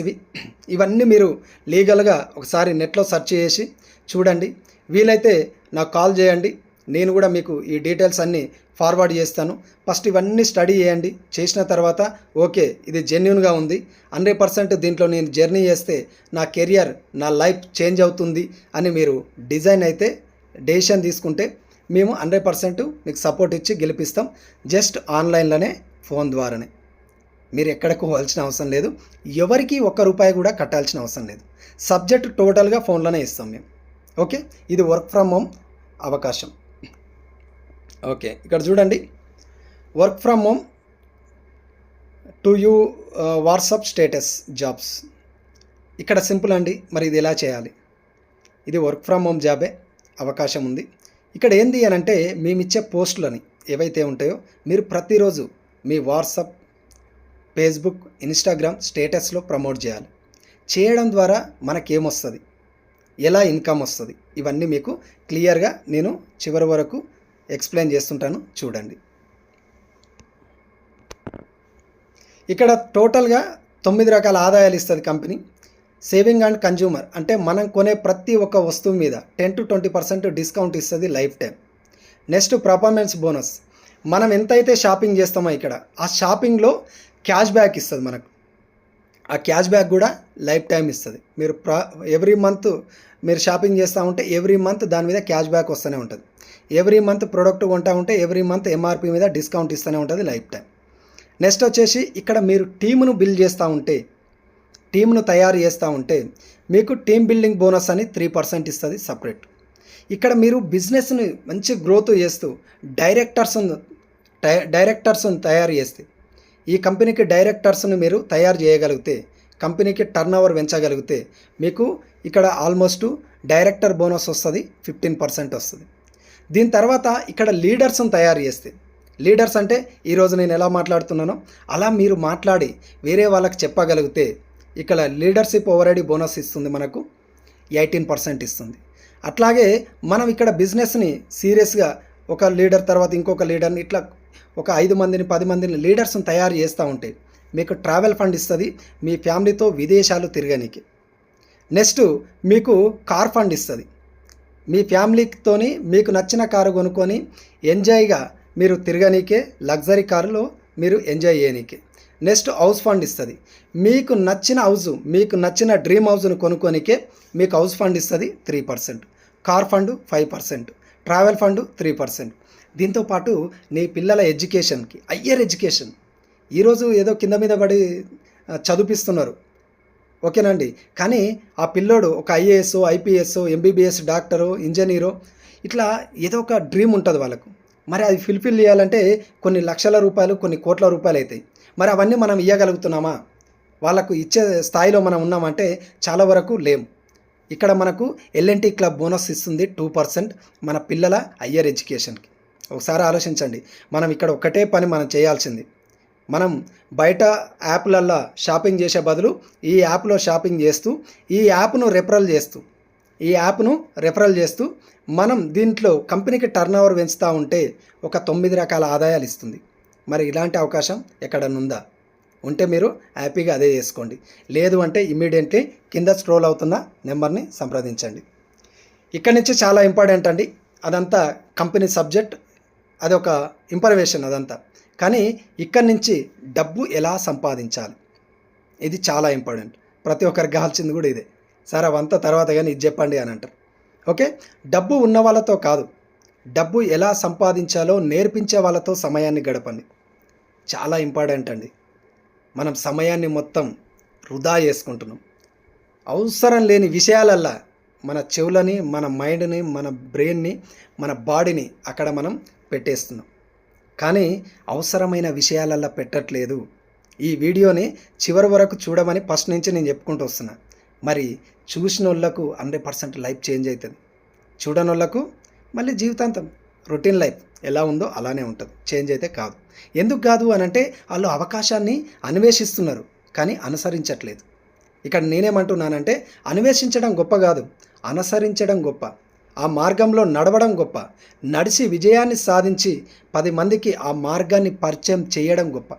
ఇవన్నీ మీరు లీగల్గా ఒకసారి నెట్లో సెర్చ్ చేసి చూడండి. వీలైతే నాకు కాల్ చేయండి, నేను కూడా మీకు ఈ డీటెయిల్స్ అన్నీ ఫార్వర్డ్ చేస్తాను. ఫస్ట్ ఇవన్నీ స్టడీ చేయండి. చేసిన తర్వాత ఓకే ఇది జెన్యూన్గా ఉంది, 100% దీంట్లో నేను జర్నీ చేస్తే నా కెరియర్, నా లైఫ్ చేంజ్ అవుతుంది అని మీరు డెసిషన్ తీసుకుంటే మేము 100% మీకు సపోర్ట్ ఇచ్చి గెలిపిస్తాం. జస్ట్ ఆన్లైన్లోనే, ఫోన్ ద్వారానే. మీరు ఎక్కడికి పోవాల్సిన అవసరం లేదు, ఎవరికి ₹1 కూడా కట్టాల్సిన అవసరం లేదు. సబ్జెక్ట్ టోటల్గా ఫోన్లోనే ఇస్తాం మేము. ఓకే, ఇది వర్క్ ఫ్రమ్ హోమ్ అవకాశం. ఓకే, ఇక్కడ చూడండి, work from home to you WhatsApp status jobs. ఇక్కడ సింపుల్ అండి. మరి ఇది ఎలా చేయాలి? ఇది వర్క్ ఫ్రమ్ హోమ్ జాబే, అవకాశం ఉంది. ఇక్కడ ఏంది అని అంటే మేమిచ్చే పోస్టులని ఏవైతే ఉంటాయో మీరు ప్రతిరోజు మీ వాట్సాప్, ఫేస్బుక్, ఇన్స్టాగ్రామ్ స్టేటస్లో ప్రమోట్ చేయాలి. చేయడం ద్వారా మనకేమొస్తుంది, ఎలా ఇన్కమ్ వస్తుంది, ఇవన్నీ మీకు క్లియర్గా నేను చివరి వరకు ఎక్స్ప్లెయిన్ చేస్తుంటాను, చూడండి. ఇక్కడ టోటల్గా 9 రకాల ఆదాయాలు ఇస్తుంది కంపెనీ. సేవింగ్ అండ్ కన్జ్యూమర్ అంటే మనం కొనే ప్రతి ఒక్క వస్తువు మీద 10 to 20% డిస్కౌంట్ ఇస్తుంది life time. Next performance bonus. మనం ఎంతైతే షాపింగ్ చేస్తామో ఇక్కడ ఆ షాపింగ్లో క్యాష్ బ్యాక్ ఇస్తుంది మనకు. ఆ క్యాష్ బ్యాక్ కూడా లైఫ్ టైం ఇస్తుంది. మీరు ఎవ్రీ మంత్ మీరు షాపింగ్ చేస్తూ ఉంటే ఎవ్రీ మంత్ దాని మీద క్యాష్ బ్యాక్ వస్తూనే ఉంటుంది. ఎవ్రీ మంత్ ప్రోడక్ట్ కొంటూ ఉంటే ఎవ్రీ మంత్ ఎంఆర్పి మీద డిస్కౌంట్ ఇస్తూనే ఉంటుంది లైఫ్ టైం. నెక్స్ట్ వచ్చేసి ఇక్కడ మీరు టీమును బిల్డ్ చేస్తూ ఉంటే, టీంను తయారు చేస్తూ ఉంటే మీకు టీమ్ బిల్డింగ్ బోనస్ అని 3% ఇస్తుంది సపరేట్. ఇక్కడ మీరు బిజినెస్ని మంచి గ్రోత్ చేస్తూ డైరెక్టర్స్ను తయారు చేస్తే, ఈ కంపెనీకి డైరెక్టర్స్ని మీరు తయారు చేయగలిగితే, కంపెనీకి టర్నోవర్ పెంచగలిగితే మీకు ఇక్కడ ఆల్మోస్ట్ డైరెక్టర్ బోనస్ వస్తుంది, 15% వస్తుంది. దీని తర్వాత ఇక్కడ లీడర్స్ని తయారు చేస్తే, లీడర్స్ అంటే ఈరోజు నేను ఎలా మాట్లాడుతున్నానో అలా మీరు మాట్లాడి వేరే వాళ్ళకి చెప్పగలిగితే ఇక్కడ లీడర్షిప్ ఓవర్ బోనస్ ఇస్తుంది, మనకు 18% ఇస్తుంది. అట్లాగే మనం ఇక్కడ బిజినెస్ని సీరియస్గా ఒక లీడర్ తర్వాత ఇంకొక లీడర్ని ఇట్లా ఒక 5 మందిని 10 మందిని లీడర్స్ని తయారు చేస్తూ ఉంటే మీకు ట్రావెల్ ఫండ్ ఇస్తుంది మీ ఫ్యామిలీతో విదేశాలు తిరగనీకి. నెక్స్ట్ మీకు కార్ ఫండ్ ఇస్తుంది. మీ ఫ్యామిలీతోని మీకు నచ్చిన కారు కొనుక్కొని ఎంజాయ్గా మీరు తిరగనీకే, లగ్జరీ కారులో మీరు ఎంజాయ్ చేయనీకే. నెక్స్ట్ హౌస్ ఫండ్ ఇస్తుంది. మీకు నచ్చిన హౌస్, మీకు నచ్చిన డ్రీమ్ హౌస్ను కొనుక్కోనికే మీకు హౌస్ ఫండ్ ఇస్తుంది 3%, కార్ ఫండ్ 5%, ట్రావెల్ ఫండ్ 3%. దీంతోపాటు నీ పిల్లల ఎడ్యుకేషన్కి, హయ్యర్ ఎడ్యుకేషన్, ఈరోజు ఏదో కింద మీద పడి చదివిస్తున్నారు, ఓకేనండి. కానీ ఆ పిల్లోడు ఒక ఐఏఎస్, ఐపీఎస్, ఎంబీబీఎస్, డాక్టరు, ఇంజనీరో ఇట్లా ఏదో ఒక డ్రీమ్ ఉంటుంది వాళ్ళకు. మరి అది ఫుల్ఫిల్ చేయాలంటే కొన్ని లక్షల రూపాయలు, కొన్ని కోట్ల రూపాయలు అవుతాయి. మరి అవన్నీ మనం ఇవ్వగలుగుతున్నామా? వాళ్ళకు ఇచ్చే స్థాయిలో మనం ఉన్నామంటే చాలా వరకు లేము. ఇక్కడ మనకు ఎల్ఎన్టీ క్లబ్ బోనస్ ఇస్తుంది 2% మన పిల్లల హయ్యర్ ఎడ్యుకేషన్కి. ఒకసారి ఆలోచించండి. మనం ఇక్కడ ఒకటే పని మనం చేయాల్సింది. మనం బయట యాప్లల్లో షాపింగ్ చేసే బదులు ఈ యాప్లో షాపింగ్ చేస్తూ, ఈ యాప్ను రెఫరల్ చేస్తూ మనం దీంట్లో కంపెనీకి టర్నోవర్ పెంచుతూ ఉంటే ఒక 9 రకాల ఆదాయాలు ఇస్తుంది. మరి ఇలాంటి అవకాశం ఎక్కడనుందా? ఉంటే మీరు హ్యాపీగా అదే చేసుకోండి. లేదు అంటే ఇమ్మీడియట్లీ కింద స్క్రోల్ అవుతున్న నెంబర్ని సంప్రదించండి. ఇక్కడి నుంచి చాలా ఇంపార్టెంట్ అండి. అదంతా కంపెనీ సబ్జెక్ట్, అదొక ఇన్ఫర్మేషన్ అదంతా. కానీ ఇక్కడి నుంచి డబ్బు ఎలా సంపాదించాలి, ఇది చాలా ఇంపార్టెంట్. ప్రతి ఒక్కరికి కావాల్సింది కూడా ఇదే. సార్ అవంతా తర్వాత కానీ ఇది చెప్పండి అని అంటారు. ఓకే, డబ్బు ఉన్న వాళ్ళతో కాదు, డబ్బు ఎలా సంపాదించాలో నేర్పించే వాళ్ళతో సమయాన్ని గడపండి. చాలా ఇంపార్టెంట్ అండి. మనం సమయాన్ని మొత్తం వృధా చేసుకుంటున్నాం. అవసరం లేని విషయాలల్లా మన చెవులని, మన మైండ్ని, మన బ్రెయిన్ని, మన బాడీని అక్కడ మనం పెట్టేస్తున్నాం. కానీ అవసరమైన విషయాలల్లా పెట్టట్లేదు. ఈ వీడియోని చివరి వరకు చూడమని ఫస్ట్ నుంచి నేను చెప్పుకుంటూ వస్తున్నా. మరి చూసిన వాళ్ళకు 100% లైఫ్ చేంజ్ అవుతుంది. చూడని వాళ్ళకు మళ్ళీ జీవితాంతం రొటీన్ లైఫ్ ఎలా ఉందో అలానే ఉంటుంది, చేంజ్ అయితే కాదు. ఎందుకు కాదు అని అంటే వాళ్ళు అవకాశాన్ని అన్వేషిస్తున్నారు కానీ అనుసరించట్లేదు. ఇక్కడ నేనేమంటున్నానంటే అన్వేషించడం గొప్ప కాదు, అనుసరించడం గొప్ప. ఆ మార్గంలో నడవడం గొప్ప. నడిచి విజయాన్ని సాధించి 10 మందికి ఆ మార్గాన్ని పరిచయం చేయడం గొప్ప.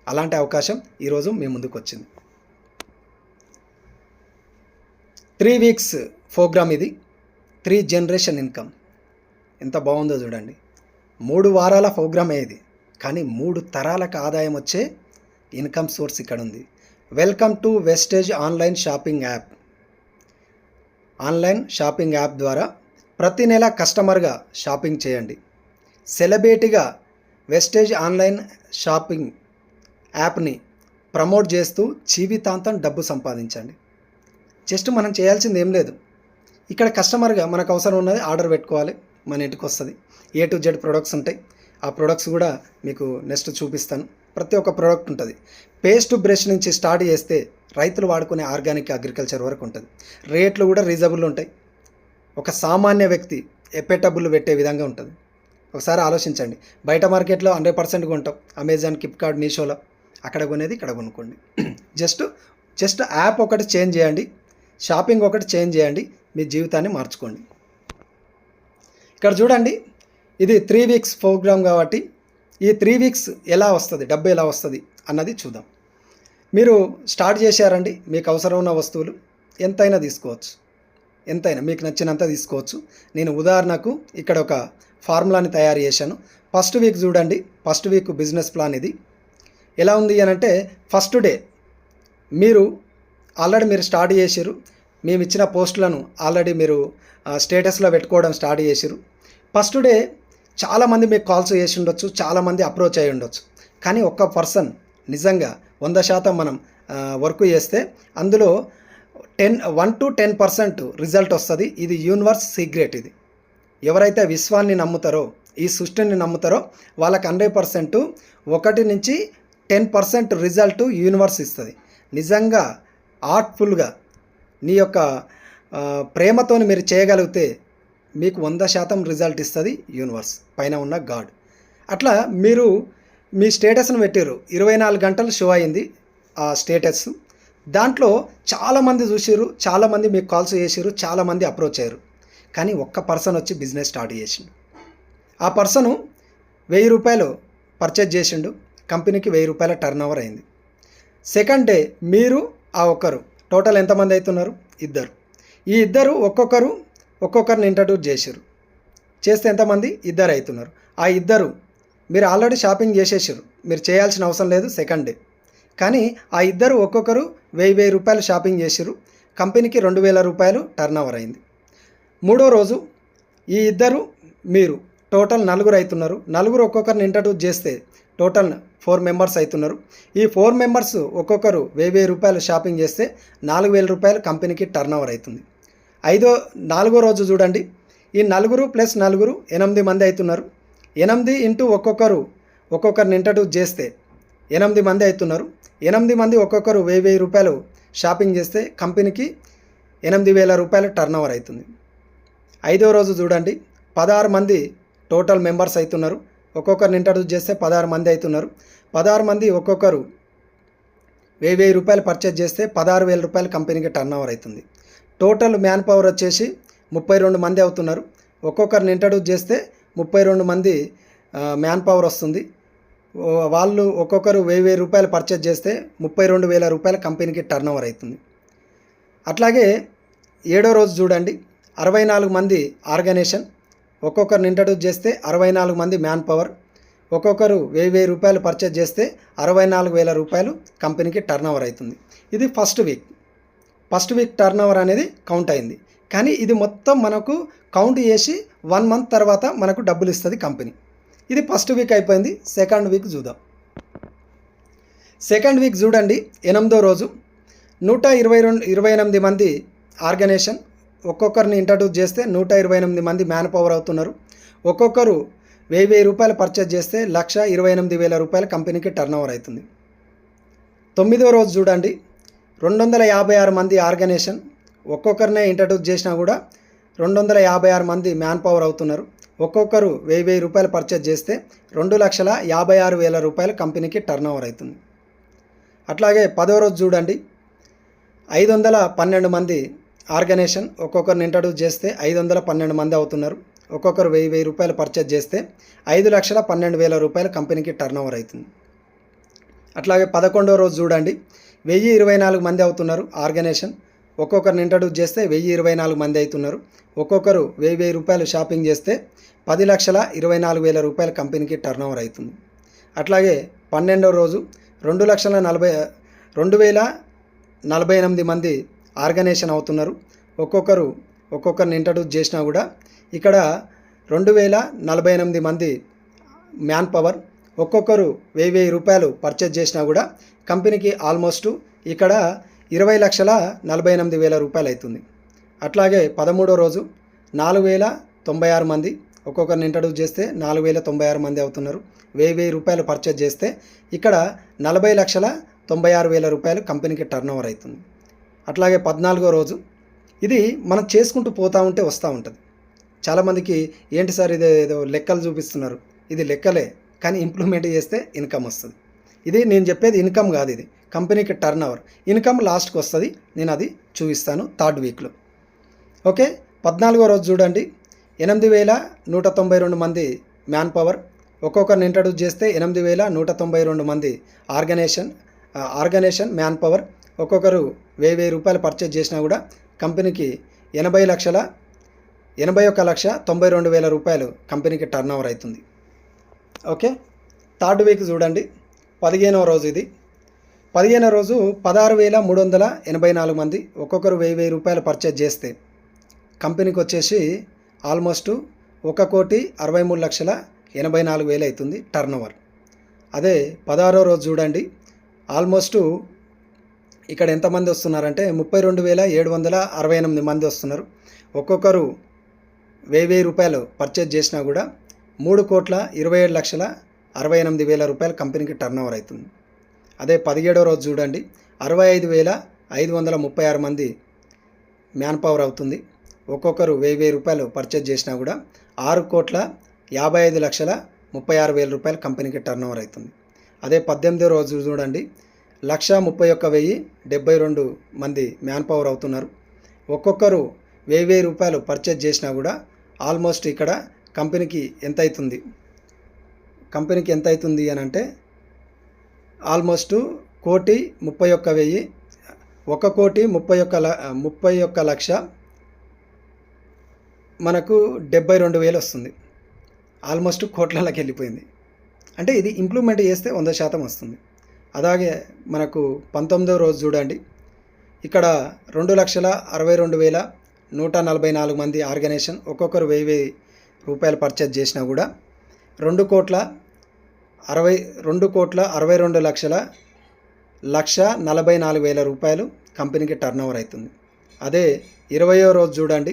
అలాంటి అవకాశం ఈరోజు మీ ముందుకు వచ్చింది. 3 వీక్స్ ప్రోగ్రామ్ ఇది. 3 జనరేషన్ ఇన్కమ్ ఎంత బాగుందో చూడండి. 3 వారాల ప్రోగ్రామే ఇది, కానీ 3 తరాలకు ఆదాయం వచ్చే ఇన్కమ్ సోర్స్ ఇక్కడ ఉంది. Welcome to Vestige online shopping app. Online shopping app ద్వారా ప్రతి నెల కస్టమర్గా షాపింగ్ చేయండి. సెలబ్రిటీగా వెస్టేజ్ ఆన్లైన్ షాపింగ్ యాప్ని ప్రమోట్ చేస్తూ జీవితాంతం డబ్బు సంపాదించండి. జస్ట్ మనం చేయాల్సింది ఏం లేదు. ఇక్కడ కస్టమర్గా మనకు అవసరం ఉన్నది ఆర్డర్ పెట్టుకోవాలి, మన ఇంటికి వస్తుంది. A to Z ప్రొడక్ట్స్ ఉంటాయి. ఆ ప్రొడక్ట్స్ కూడా మీకు నెక్స్ట్ చూపిస్తాను. ప్రతి ఒక్క ప్రోడక్ట్ ఉంటుంది. పేస్ట్ బ్రష్ నుంచి స్టార్ట్ చేస్తే రైతులు వాడుకునే ఆర్గానిక్ అగ్రికల్చర్ వరకు ఉంటుంది. రేట్లు కూడా రీజనబుల్ ఉంటాయి. ఒక సామాన్య వ్యక్తి ఎపెటబుల్ పెట్టే విధంగా ఉంటుంది. ఒకసారి ఆలోచించండి. బయట మార్కెట్లో 100% కొంటాం, అమెజాన్, ఫ్లిప్కార్ట్, మీషోలో. అక్కడ కొనేది ఇక్కడ కొనుక్కోండి. జస్ట్ యాప్ ఒకటి చేంజ్ చేయండి, షాపింగ్ ఒకటి చేంజ్ చేయండి, మీ జీవితాన్ని మార్చుకోండి. ఇక్కడ చూడండి, ఇది 3 వీక్స్ ప్రోగ్రామ్ కాబట్టి ఈ 3 వీక్స్ ఎలా వస్తుంది, డబ్బు ఎలా వస్తుంది అన్నది చూద్దాం. మీరు స్టార్ట్ చేశారండి, మీకు అవసరం ఉన్న వస్తువులు ఎంతైనా తీసుకోవచ్చు, ఎంతైనా మీకు నచ్చినంత తీసుకోవచ్చు. నేను ఉదాహరణకు ఇక్కడ ఒక ఫార్ములాని తయారు చేశాను. ఫస్ట్ వీక్ చూడండి, ఫస్ట్ వీక్ బిజినెస్ ప్లాన్ ఇది ఎలా ఉంది అని అంటే, ఫస్ట్ డే మీరు స్టార్ట్ చేసారు. మేము ఇచ్చిన పోస్టులను ఆల్రెడీ మీరు స్టేటస్లో పెట్టుకోవడం స్టార్ట్ చేసారు. ఫస్ట్ డే చాలామంది మీకు కాల్స్ చేసి ఉండొచ్చు, చాలామంది అప్రోచ్ అయ్యి ఉండొచ్చు. కానీ ఒక్క పర్సన్ నిజంగా 100% మనం వర్క్ చేస్తే అందులో 1 to 10% రిజల్ట్ వస్తుంది. ఇది యూనివర్స్ సీక్రెట్. ఇది ఎవరైతే విశ్వాన్ని నమ్ముతారో, ఈ సృష్టిని నమ్ముతారో వాళ్ళకి 100% 1 నుంచి 10% రిజల్ట్ యూనివర్స్ ఇస్తుంది. నిజంగా ఆర్ట్ఫుల్గా నీ యొక్క ప్రేమతో మీరు చేయగలిగితే మీకు 100% రిజల్ట్ ఇస్తుంది యూనివర్స్, పైన ఉన్న గాడ్. అట్లా మీరు మీ స్టేటస్ను పెట్టారు, 24 గంటలు షో అయింది ఆ స్టేటస్. దాంట్లో చాలామంది చూసారు, చాలామంది మీకు కాల్స్ చేసారు, చాలామంది అప్రోచ్ అయ్యారు. కానీ ఒక్క పర్సన్ వచ్చి బిజినెస్ స్టార్ట్ చేసిండు. ఆ పర్సను 1000 రూపాయలు పర్చేజ్ చేసిండు, కంపెనీకి 1000 రూపాయల టర్న్ ఓవర్ అయింది. సెకండ్ డే మీరు ఆ ఒక్కరు టోటల్ ఎంతమంది అవుతున్నారు? 2. ఈ 2 ఒక్కొక్కరిని ఇంట్రడ్యూస్ చేశారు. చేస్తే ఎంతమంది? 2 అవుతున్నారు. ఆ 2 మీరు ఆల్రెడీ షాపింగ్ చేసేసారు, మీరు చేయాల్సిన అవసరం లేదు సెకండ్ డే. కానీ ఆ 2 ఒక్కొక్కరు 1000 రూపాయలు షాపింగ్ చేశారు, కంపెనీకి 2000 రూపాయలు టర్న్ ఓవర్ అయింది. 3వ రోజు ఈ 2 మీరు టోటల్ 4 అవుతున్నారు. 4 ఒక్కొక్కరిని ఇంట్రడ్యూస్ చేస్తే టోటల్ 4 మెంబర్స్ అవుతున్నారు. ఈ 4 మెంబర్స్ ఒక్కొక్కరు 1000 రూపాయలు షాపింగ్ చేస్తే 4000 రూపాయలు కంపెనీకి టర్న్ ఓవర్ అవుతుంది. 4వ రోజు చూడండి, ఈ 4 + 4 8 మంది అవుతున్నారు. 8 ఇంటూ ఒక్కొక్కరిని ఇంట్రడ్యూస్ చేస్తే 8 మంది అవుతున్నారు. 8 మంది ఒక్కొక్కరు 1000 రూపాయలు షాపింగ్ చేస్తే కంపెనీకి 8000 రూపాయల టర్న్ ఓవర్ అవుతుంది. 5వ రోజు చూడండి, 16 మంది టోటల్ మెంబర్స్ అవుతున్నారు. ఒక్కొక్కరిని ఇంట్రడ్యూస్ చేస్తే 16 మంది అవుతున్నారు. 16 మంది ఒక్కొక్కరు 1000 రూపాయలు పర్చేజ్ చేస్తే 16,000 రూపాయలు కంపెనీకి టర్న్ ఓవర్ అవుతుంది. టోటల్ మ్యాన్ పవర్ వచ్చేసి 32 మంది అవుతున్నారు. ఒక్కొక్కరిని ఇంట్రడ్యూస్ చేస్తే 32 మంది మ్యాన్ పవర్ వస్తుంది. వాళ్ళు ఒక్కొక్కరు 1000 రూపాయలు పర్చేజ్ చేస్తే 32,000 రూపాయల కంపెనీకి టర్న్ ఓవర్ అవుతుంది. అట్లాగే 7వ రోజు చూడండి, 64 మంది ఆర్గనైజేషన్, ఒక్కొక్కరిని ఇంట్రడ్యూస్ చేస్తే 64 మంది మ్యాన్ పవర్, ఒక్కొక్కరు 1000 రూపాయలు పర్చేజ్ చేస్తే 64,000 రూపాయలు కంపెనీకి టర్న్ ఓవర్ అవుతుంది. ఇది ఫస్ట్ వీక్ టర్న్ ఓవర్ అనేది కౌంట్ అయింది. కానీ ఇది మొత్తం మనకు కౌంట్ చేసి 1 మంత్ తర్వాత మనకు డబ్బులు ఇస్తుంది కంపెనీ. ఇది ఫస్ట్ వీక్ అయిపోయింది. సెకండ్ వీక్ చూద్దాం. సెకండ్ వీక్ చూడండి, 8వ రోజు 128 మంది ఆర్గనైజేషన్, ఒక్కొక్కరిని ఇంట్రడ్యూస్ చేస్తే 128 మంది మ్యాన్ పవర్ అవుతున్నారు. ఒక్కొక్కరు 1000 రూపాయలు పర్చేజ్ చేస్తే 128,000 రూపాయల కంపెనీకి టర్న్ ఓవర్ అవుతుంది. 9వ రోజు చూడండి, 256 మంది ఆర్గనైజేషన్, ఒక్కొక్కరినే ఇంట్రడ్యూస్ చేసినా కూడా 256 మంది మ్యాన్ పవర్ అవుతున్నారు. ఒక్కొక్కరు 1000 రూపాయలు పర్చేజ్ చేస్తే 2,56,000 రూపాయలు కంపెనీకి టర్న్ ఓవర్ అవుతుంది. అట్లాగే 10వ రోజు చూడండి, 512 మంది ఆర్గనైజేషన్, ఒక్కొక్కరిని ఇంట్రడ్యూస్ చేస్తే 512 మంది అవుతున్నారు. ఒక్కొక్కరు 1000 రూపాయలు పర్చేజ్ చేస్తే 5,12,000 రూపాయలు కంపెనీకి టర్న్ ఓవర్ అవుతుంది. అట్లాగే 11వ రోజు చూడండి, 1024 మంది అవుతున్నారు ఆర్గనైజేషన్, ఒక్కొక్కరిని ఇంట్రడ్యూస్ చేస్తే 1024 మంది అవుతున్నారు. ఒక్కొక్కరు 1000 రూపాయలు షాపింగ్ చేస్తే 10,24,000 రూపాయల కంపెనీకి టర్న్ ఓవర్ అవుతుంది. అట్లాగే 12వ రోజు 2,48 మంది ఆర్గనైజేషన్ అవుతున్నారు. ఒక్కొక్కరిని ఇంట్రడ్యూస్ చేసినా కూడా ఇక్కడ 2,048 మంది మ్యాన్ పవర్, ఒక్కొక్కరు 1000 రూపాయలు పర్చేజ్ చేసినా కూడా కంపెనీకి ఆల్మోస్ట్ ఇక్కడ 20,48,000 రూపాయలు అవుతుంది. అట్లాగే 13వ రోజు 4,096 మంది, ఒక్కొక్కరిని ఇంట్రడ్యూస్ చేస్తే 4,096 మంది అవుతున్నారు. 1000 రూపాయలు పర్చేజ్ చేస్తే ఇక్కడ 40,96,000 రూపాయలు కంపెనీకి టర్న్ ఓవర్ అవుతుంది. అట్లాగే 14వ రోజు, ఇది మనం చేసుకుంటూ పోతూ ఉంటే వస్తూ ఉంటుంది. చాలామందికి ఏంటి సార్ ఇది ఏదో లెక్కలు చూపిస్తున్నారు, ఇది లెక్కలే కానీ ఇంప్లిమెంట్ చేస్తే ఇన్కమ్ వస్తుంది. ఇది నేను చెప్పేది ఇన్కమ్ కాదు, ఇది కంపెనీకి టర్న్ ఓవర్. ఇన్కమ్ లాస్ట్కి వస్తుంది, నేను అది చూపిస్తాను థర్డ్ వీక్లో. ఓకే, 14వ రోజు చూడండి, 8,192 మంది మ్యాన్ పవర్, ఒక్కొక్కరిని ఇంట్రడ్యూస్ చేస్తే 8,192 మంది ఆర్గనైజేషన్ మ్యాన్ పవర్, ఒక్కొక్కరు 1000 రూపాయలు పర్చేజ్ చేసినా కూడా కంపెనీకి 81,92,000 రూపాయలు కంపెనీకి టర్న్ ఓవర్ అవుతుంది. ఓకే, థర్డ్ వీక్ చూడండి, 15వ రోజు ఇది. 15వ రోజు 16,384 మంది, ఒక్కొక్కరు 1000 రూపాయలు పర్చేజ్ చేస్తే కంపెనీకి వచ్చేసి ఆల్మోస్ట్ 1,63,84,000 అవుతుంది టర్న్ ఓవర్. అదే 16వ రోజు చూడండి, ఆల్మోస్ట్ ఇక్కడ ఎంతమంది వస్తున్నారంటే 32,768 మంది వస్తున్నారు. ఒక్కొక్కరు 1000 రూపాయలు పర్చేజ్ చేసినా కూడా 3,27,68,000 రూపాయలు కంపెనీకి టర్న్ ఓవర్ అవుతుంది. అదే 17వ రోజు చూడండి, 65,536 మంది మ్యాన్ పవర్ అవుతుంది. ఒక్కొక్కరు 1000 రూపాయలు పర్చేజ్ చేసినా కూడా 6,55,36,000 రూపాయలు కంపెనీకి టర్న్ ఓవర్ అవుతుంది. అదే 18వ రోజు చూడండి, 1,31,072 మంది మ్యాన్ పవర్ అవుతున్నారు. ఒక్కొక్కరు 1000 రూపాయలు పర్చేజ్ చేసినా కూడా ఆల్మోస్ట్ ఇక్కడ కంపెనీకి ఎంత అవుతుంది అని అంటే ఆల్మోస్ట్ 1,31,000, 1,31,00,000 మనకు 72,000 వస్తుంది. ఆల్మోస్ట్ కోట్లలోకి వెళ్ళిపోయింది. అంటే ఇది ఇంప్లిమెంట్ చేస్తే 100% వస్తుంది. అలాగే మనకు 19వ రోజు చూడండి, ఇక్కడ 2,62,144 మంది ఆర్గనైజేషన్, ఒక్కొక్కరు 1000 రూపాయలు పర్చేజ్ చేసినా కూడా 2,62,144,000 రూపాయలు కంపెనీకి టర్న్ ఓవర్ అవుతుంది. అదే 20వ రోజు చూడండి,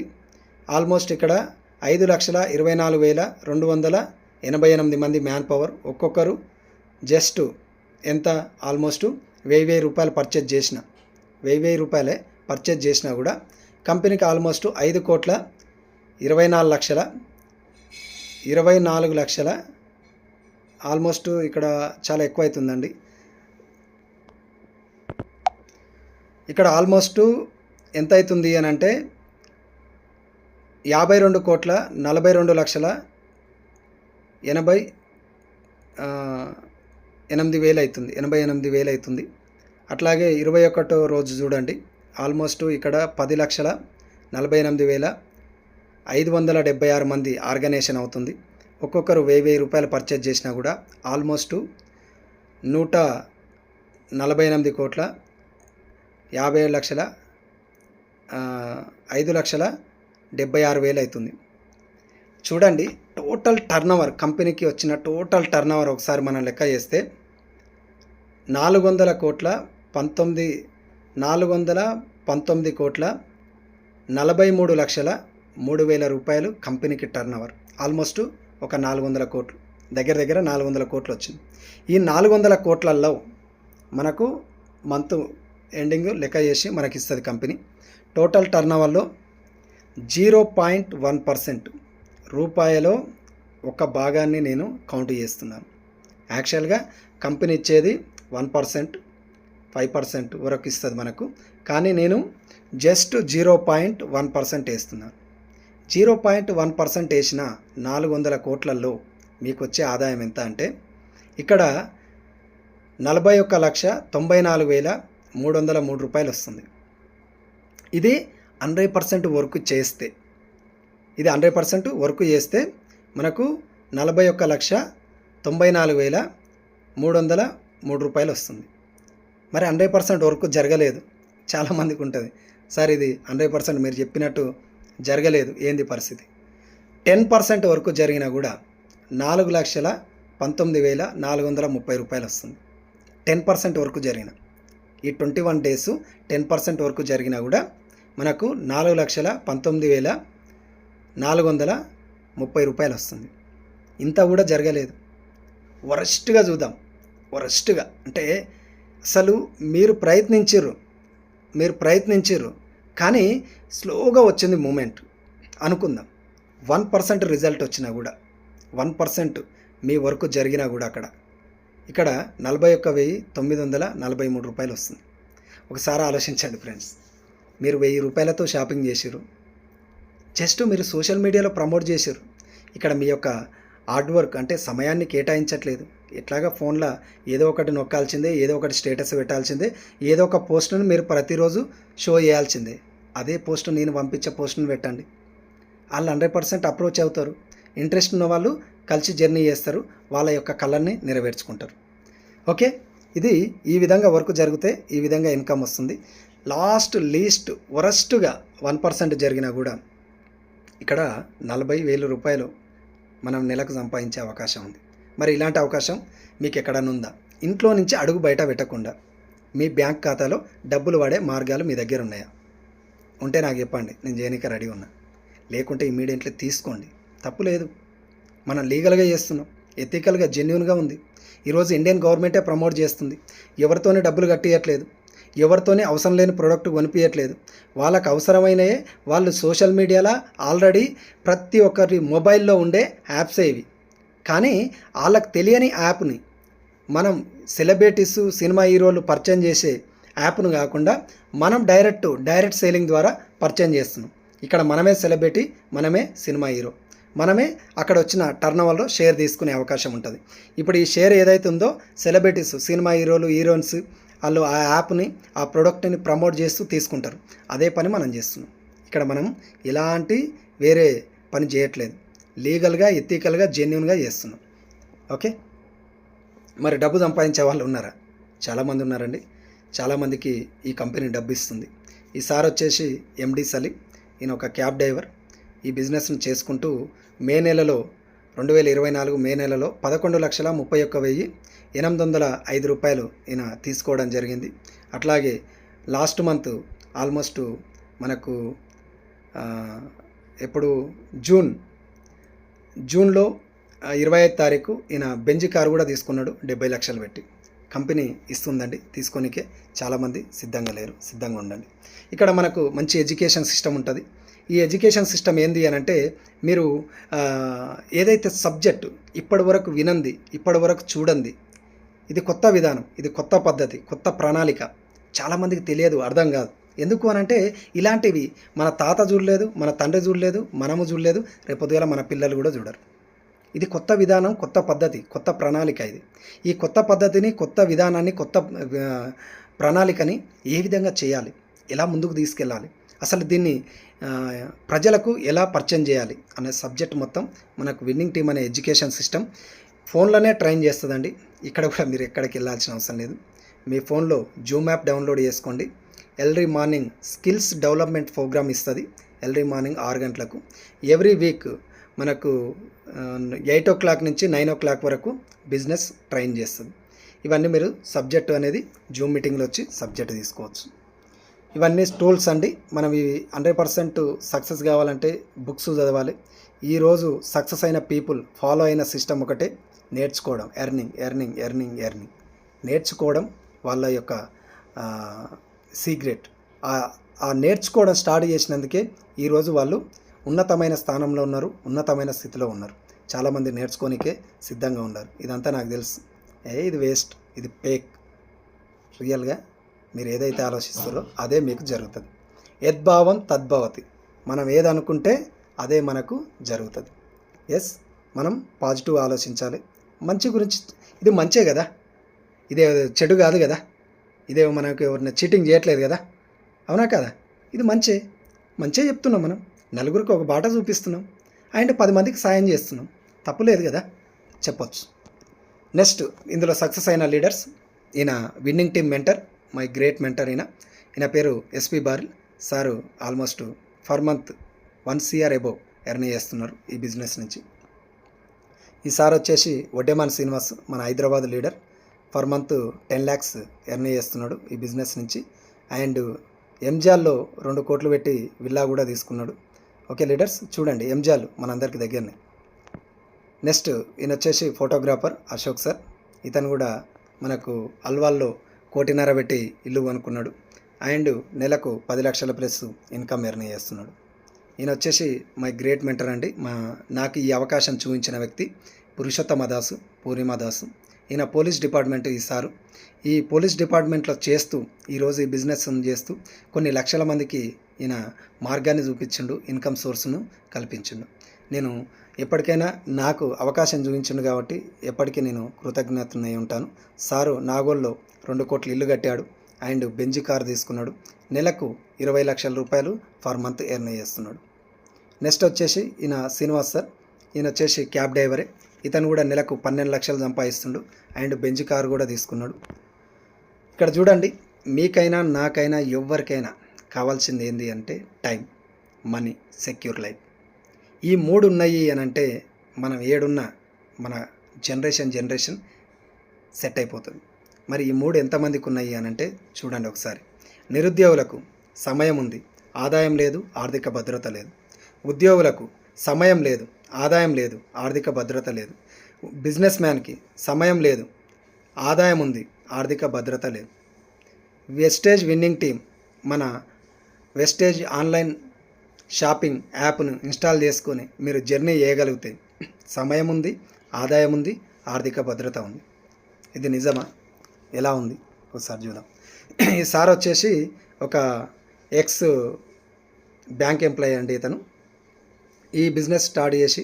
ఆల్మోస్ట్ ఇక్కడ 5,24,294 88 మంది మ్యాన్ పవర్, ఒక్కొక్కరు జస్ట్ ఎంత ఆల్మోస్ట్ 1000 రూపాయలు పర్చేజ్ చేసిన 1000 రూపాయలే పర్చేజ్ చేసినా కూడా కంపెనీకి ఆల్మోస్ట్ 5,24,24,00,000 ఆల్మోస్ట్ ఇక్కడ చాలా ఎక్కువ అవుతుందండి. ఇక్కడ ఆల్మోస్ట్ ఎంత అవుతుంది అని అంటే 52,42,42,80,8,000 అవుతుంది. 88,000 అవుతుంది. అట్లాగే 21వ రోజు చూడండి, ఆల్మోస్ట్ ఇక్కడ 10,48,576 మంది ఆర్గనైజేషన్ అవుతుంది. ఒక్కొక్కరు 1000 రూపాయలు పర్చేజ్ చేసినా కూడా ఆల్మోస్ట్ 148,50,00,000 5,76,000 అవుతుంది. చూడండి, టోటల్ టర్నోవర్ కంపెనీకి వచ్చిన టోటల్ టర్నోవర్ ఒకసారి మనం లెక్క చేస్తే 419,43,03,000 రూపాయలు కంపెనీకి టర్నోవర్. ఆల్మోస్ట్ ఒక 400 కోట్లు, దగ్గర 400 కోట్లు వచ్చింది. ఈ 400 కోట్లలో మనకు మంత్ ఎండింగ్ లెక్క చేసి మనకి ఇస్తుంది కంపెనీ. టోటల్ టర్నోవర్లో 0.1% రూపాయలో ఒక భాగాన్ని నేను కౌంట్ చేస్తున్నాను. యాక్చువల్గా కంపెనీ ఇచ్చేది 1%, 5% వరకు ఇస్తుంది మనకు, కానీ నేను జస్ట్ 0.1% వేస్తున్నాను. 0.1% వేసిన 400 కోట్లలో మీకు వచ్చే ఆదాయం ఎంత అంటే ఇక్కడ 41,94,303 రూపాయలు వస్తుంది. ఇది 100% వర్క్ చేస్తే, ఇది 100% వర్క్ చేస్తే మనకు 41,94,303 రూపాయలు వస్తుంది. మరి 100% వర్క్ జరగలేదు, చాలామందికి ఉంటుంది, సార్ ఇది 100% మీరు చెప్పినట్టు జరగలేదు, ఏంది పరిస్థితి? 10% వర్క్ జరిగినా కూడా 4,19,430 రూపాయలు వస్తుంది. 10% వర్క్ జరిగిన ఈ 21 డేస్ 10% వర్క్ జరిగినా కూడా మనకు 4,19,430 రూపాయలు వస్తుంది. ఇంత కూడా జరగలేదు. వరస్ట్గా చూద్దాం, వరస్ట్గా అంటే అసలు మీరు ప్రయత్నించారు కానీ స్లోగా వచ్చింది మూమెంట్ అనుకుందాం. 1% రిజల్ట్ వచ్చినా కూడా 1% మీ వర్క్ జరిగినా కూడా ఇక్కడ 41,943 రూపాయలు వస్తుంది. ఒకసారి ఆలోచించండి ఫ్రెండ్స్, మీరు 1000 రూపాయలతో షాపింగ్ చేసారు, జస్ట్ మీరు సోషల్ మీడియాలో ప్రమోట్ చేశారు. ఇక్కడ మీ యొక్క హార్డ్ వర్క్ అంటే సమయాన్ని కేటాయించట్లేదు. ఎట్లాగా ఫోన్లో ఏదో ఒకటి నొక్కాల్సిందే, ఏదో ఒకటి స్టేటస్ పెట్టాల్సిందే, ఏదో ఒక పోస్ట్ను మీరు ప్రతిరోజు షో చేయాల్సిందే. అదే పోస్ట్ నేను పంపించే పోస్ట్ను పెట్టండి, వాళ్ళు 100% అప్రోచ్ అవుతారు. ఇంట్రెస్ట్ ఉన్న వాళ్ళు కలిసి జర్నీ చేస్తారు, వాళ్ళ యొక్క కళని నెరవేర్చుకుంటారు. ఓకే, ఇది ఈ విధంగా వర్క్ జరిగితే ఈ విధంగా ఇన్కమ్ వస్తుంది. లీస్ట్ వరస్ట్గా 1% జరిగినా కూడా ఇక్కడ 40,000 రూపాయలు మనం నెలకు సంపాదించే అవకాశం ఉంది. మరి ఇలాంటి అవకాశం మీకు ఎక్కడన్నా ఉందా? ఇంట్లో నుంచి అడుగు బయట పెట్టకుండా మీ బ్యాంక్ ఖాతాలో డబ్బులు వాడే మార్గాలు మీ దగ్గర ఉన్నాయా? ఉంటే నాకు చెప్పండి, నేను చేయనీకి రెడీ ఉన్నా. లేకుంటే ఇమీడియట్లీ తీసుకోండి, తప్పు లేదు. మనం లీగల్గా చేస్తున్నాం, ఎథికల్గా జెన్యూన్గా ఉంది. ఈరోజు ఇండియన్ గవర్నమెంటే ప్రమోట్ చేస్తుంది. ఎవరితోనే డబ్బులు కట్టియట్లేదు, ఎవరితోనే అవసరం లేని ప్రోడక్ట్ కొనిపించట్లేదు. వాళ్ళకు అవసరమైనయే వాళ్ళు సోషల్ మీడియాలో ఆల్రెడీ ప్రతి ఒక్కరి మొబైల్లో ఉండే యాప్సే ఇవి. కానీ వాళ్ళకు తెలియని యాప్ని మనం సెలబ్రిటీస్, సినిమా హీరోలు పర్చేజ్ చేసే యాప్ను కాకుండా మనం డైరెక్ట్ సేలింగ్ ద్వారా పర్చేజ్ చేస్తున్నాం. ఇక్కడ మనమే సెలబ్రిటీ, మనమే సినిమా హీరో, మనమే అక్కడ వచ్చిన టర్నోవర్లో షేర్ తీసుకునే అవకాశం ఉంటుంది. ఇప్పుడు ఈ షేర్ ఏదైతే ఉందో సెలబ్రిటీస్, సినిమా హీరోలు, హీరోయిన్స్ వాళ్ళు ఆ యాప్ని, ఆ ప్రోడక్ట్ని ప్రమోట్ చేస్తూ తీసుకుంటారు. అదే పని మనం చేస్తున్నాం. ఇక్కడ మనం ఎలాంటి వేరే పని చేయట్లేదు, లీగల్గా, ఎథికల్గా, జెన్యూన్గా చేస్తున్నాం. ఓకే, మరి డబ్బు సంపాదించే వాళ్ళు ఉన్నారా? చాలామంది ఉన్నారండి. చాలామందికి ఈ కంపెనీ డబ్బు ఇస్తుంది. ఈసారి వచ్చేసి ఎండి సలీం, ఈయన ఒక క్యాబ్ డ్రైవర్. ఈ బిజినెస్ని చేసుకుంటూ మే నెలలో 2024 మే నెలలో 11,31,805 రూపాయలు ఈయన తీసుకోవడం జరిగింది. అట్లాగే లాస్ట్ మంత్ ఆల్మోస్ట్ మనకు ఎప్పుడు జూన్లో 25 తారీఖు ఈయన బెంజ్ కారు కూడా తీసుకున్నాడు 70 లక్షలు పెట్టి. కంపెనీ ఇస్తుందండి, తీసుకోనికే చాలామంది సిద్ధంగా లేరు, సిద్ధంగా ఉండండి. ఇక్కడ మనకు మంచి ఎడ్యుకేషన్ సిస్టమ్ ఉంటుంది. ఈ ఎడ్యుకేషన్ సిస్టమ్ ఏంది అని అంటే, మీరు ఏదైతే సబ్జెక్టు ఇప్పటి వరకు వినంది, ఇప్పటి వరకు చూడండి, ఇది కొత్త విధానం, ఇది కొత్త పద్ధతి, కొత్త ప్రణాళిక, చాలామందికి తెలియదు, అర్థం కాదు. ఎందుకు అనంటే ఇలాంటివి మన తాత చూడలేదు, మన తండ్రి చూడలేదు, మనము చూడలేదు, రేపొద్దుగాల మన పిల్లలు కూడా చూడరు. ఇది కొత్త విధానం, కొత్త పద్ధతి, కొత్త ప్రణాళిక. ఇది ఈ కొత్త పద్ధతిని, కొత్త విధానాన్ని, కొత్త ప్రణాళికని ఏ విధంగా చేయాలి, ఎలా ముందుకు తీసుకెళ్ళాలి, అసలు దీన్ని ప్రజలకు ఎలా పరిచయం చేయాలి అనే సబ్జెక్ట్ మొత్తం మనకు విన్నింగ్ టీమ్ అనే ఎడ్యుకేషన్ సిస్టమ్ ఫోన్లోనే ట్రైన్ చేస్తుందండి. ఇక్కడ కూడా మీరు ఎక్కడికి వెళ్ళాల్సిన అవసరం లేదు. మీ ఫోన్లో జూమ్ యాప్ డౌన్లోడ్ చేసుకోండి. Early morning skills development programme ఇస్తుంది. ఎర్లీ మార్నింగ్ 6 గంటలకు ఎవ్రీ వీక్ మనకు 8 o'clock నుంచి 9 o'clock వరకు బిజినెస్ ట్రైన్ చేస్తుంది. ఇవన్నీ మీరు సబ్జెక్టు అనేది జూమ్ మీటింగ్లో వచ్చి సబ్జెక్ట్ తీసుకోవచ్చు. ఇవన్నీ టూల్స్ అండి. మనం ఇవి 100% సక్సెస్ కావాలంటే బుక్స్ చదవాలి. ఈరోజు సక్సెస్ అయిన పీపుల్ ఫాలో అయిన సిస్టమ్ ఒకటే, నేర్చుకోవడం, ఎర్నింగ్. నేర్చుకోవడం వాళ్ళ యొక్క సీక్రెట్. ఆ నేర్చుకోవడం స్టార్ట్ చేసినందుకే ఈరోజు వాళ్ళు ఉన్నతమైన స్థానంలో ఉన్నారు, ఉన్నతమైన స్థితిలో ఉన్నారు. చాలామంది నేర్చుకోనికే సిద్ధంగా ఉన్నారు. ఇదంతా నాకు తెలుసు. ఇది వేస్ట్, ఇది ఫేక్. రియల్గా మీరు ఏదైతే ఆలోచిస్తారో అదే మీకు జరుగుతుంది. యద్భావం తద్భవతి. మనం ఏదనుకుంటే అదే మనకు జరుగుతుంది. ఎస్, మనం పాజిటివ్ ఆలోచించాలి. మంచి గురించి, ఇది మంచే కదా, ఇదే చెడు కాదు కదా, ఇదే మనకు ఎవరిని చీటింగ్ చేయట్లేదు కదా, అవునా కదా, ఇది మంచే చెప్తున్నాం. మనం నలుగురికి ఒక బాట చూపిస్తున్నాం అండ్ 10 మందికి సాయం చేస్తున్నాం. తప్పు లేదు కదా, చెప్పొచ్చు. నెక్స్ట్ ఇందులో సక్సెస్ అయిన లీడర్స్, ఈయన winning team mentor, my great mentor. ఈయన పేరు SP Baril sir. Almost for month 1 CR above earn చేస్తున్నారు ఈ బిజినెస్ నుంచి. ఈ సార్ వచ్చేసి వడ్డేమాన్ శ్రీనివాస్, మన Hyderabad leader. For month 10 lakhs earn చేస్తున్నాడు ఈ బిజినెస్ నుంచి. అండ్ ఎంజాల్లో 2 కోట్లు పెట్టి విల్లా కూడా తీసుకున్నాడు. ఓకే లీడర్స్, చూడండి ఎంజాల్ మనందరికి దగ్గరనే. నెక్స్ట్ ఈయన వచ్చేసి ఫోటోగ్రాఫర్ అశోక్ సార్. ఇతను కూడా మనకు అల్వాల్లో 1.5 కోటి పెట్టి ఇల్లు కొనుక్కున్నాడు. అండ్ నెలకు 10 లక్షల ప్లస్ ఇన్కమ్ ఎర్న్ చేస్తున్నాడు. ఈయన వచ్చేసి మై గ్రేట్ మెంటర్ అండి. నాకు ఈ అవకాశం చూపించిన వ్యక్తి పురుషోత్తమ దాసు, పూర్ణిమ దాసు. ఈయన పోలీస్ డిపార్ట్మెంట్ ఇస్తారు. ఈ పోలీస్ డిపార్ట్మెంట్లో చేస్తూ ఈరోజు ఈ బిజినెస్ చేస్తూ కొన్ని లక్షల మందికి ఈయన మార్గాన్ని చూపించిండు, ఇన్కమ్ సోర్స్ను కల్పించిండు. నేను ఎప్పటికైనా నాకు అవకాశం చూపించిండు కాబట్టి ఎప్పటికీ నేను కృతజ్ఞతనై ఉంటాను. సారు నాగోల్లో 2 కోట్ల ఇల్లు కట్టాడు అండ్ బెంజ్ కార్ తీసుకున్నాడు. నెలకు 20 లక్షల రూపాయలు ఫర్ మంత్ ఎర్న్ చేస్తున్నాడు. నెక్స్ట్ వచ్చేసి ఈయన శ్రీనివాస్ సార్. ఈయన వచ్చేసి క్యాబ్ డ్రైవరే. ఇతను కూడా నెలకు 12 లక్షలు సంపాదిస్తుండు అండ్ బెంజ్ కార్ కూడా తీసుకున్నాడు. ఇక్కడ చూడండి, మీకైనా నాకైనా ఎవరికైనా కావాల్సింది ఏంటి అంటే టైం, మనీ, సెక్యూర్ లైఫ్. ఈ 3 ఉన్నాయి అని అంటే మనం ఏడున్నా మన జనరేషన్ సెట్ అయిపోతుంది. మరి ఈ 3 ఎంతమందికి ఉన్నాయి అని అంటే చూడండి ఒకసారి. నిరుద్యోగులకు సమయం ఉంది, ఆదాయం లేదు, ఆర్థిక భద్రత లేదు. ఉద్యోగులకు సమయం లేదు, ఆదాయం లేదు, ఆర్థిక భద్రత లేదు. బిజినెస్ మ్యాన్కి సమయం లేదు, ఆదాయం ఉంది, ఆర్థిక భద్రత లేదు. వెస్టేజ్ విన్నింగ్ టీమ్, మన వెస్టేజ్ ఆన్లైన్ షాపింగ్ యాప్ను ఇన్స్టాల్ చేసుకొని మీరు జర్నీ చేయగలిగితే సమయం ఉంది, ఆదాయం ఉంది, ఆర్థిక భద్రత ఉంది. ఇది నిజమా? ఎలా ఉంది ఒకసారి చూద్దాం. ఈ సార్ వచ్చేసి ఒక ఎక్స్ బ్యాంక్ ఎంప్లాయీ అండి. ఇతను ఈ బిజినెస్ స్టార్ట్ చేసి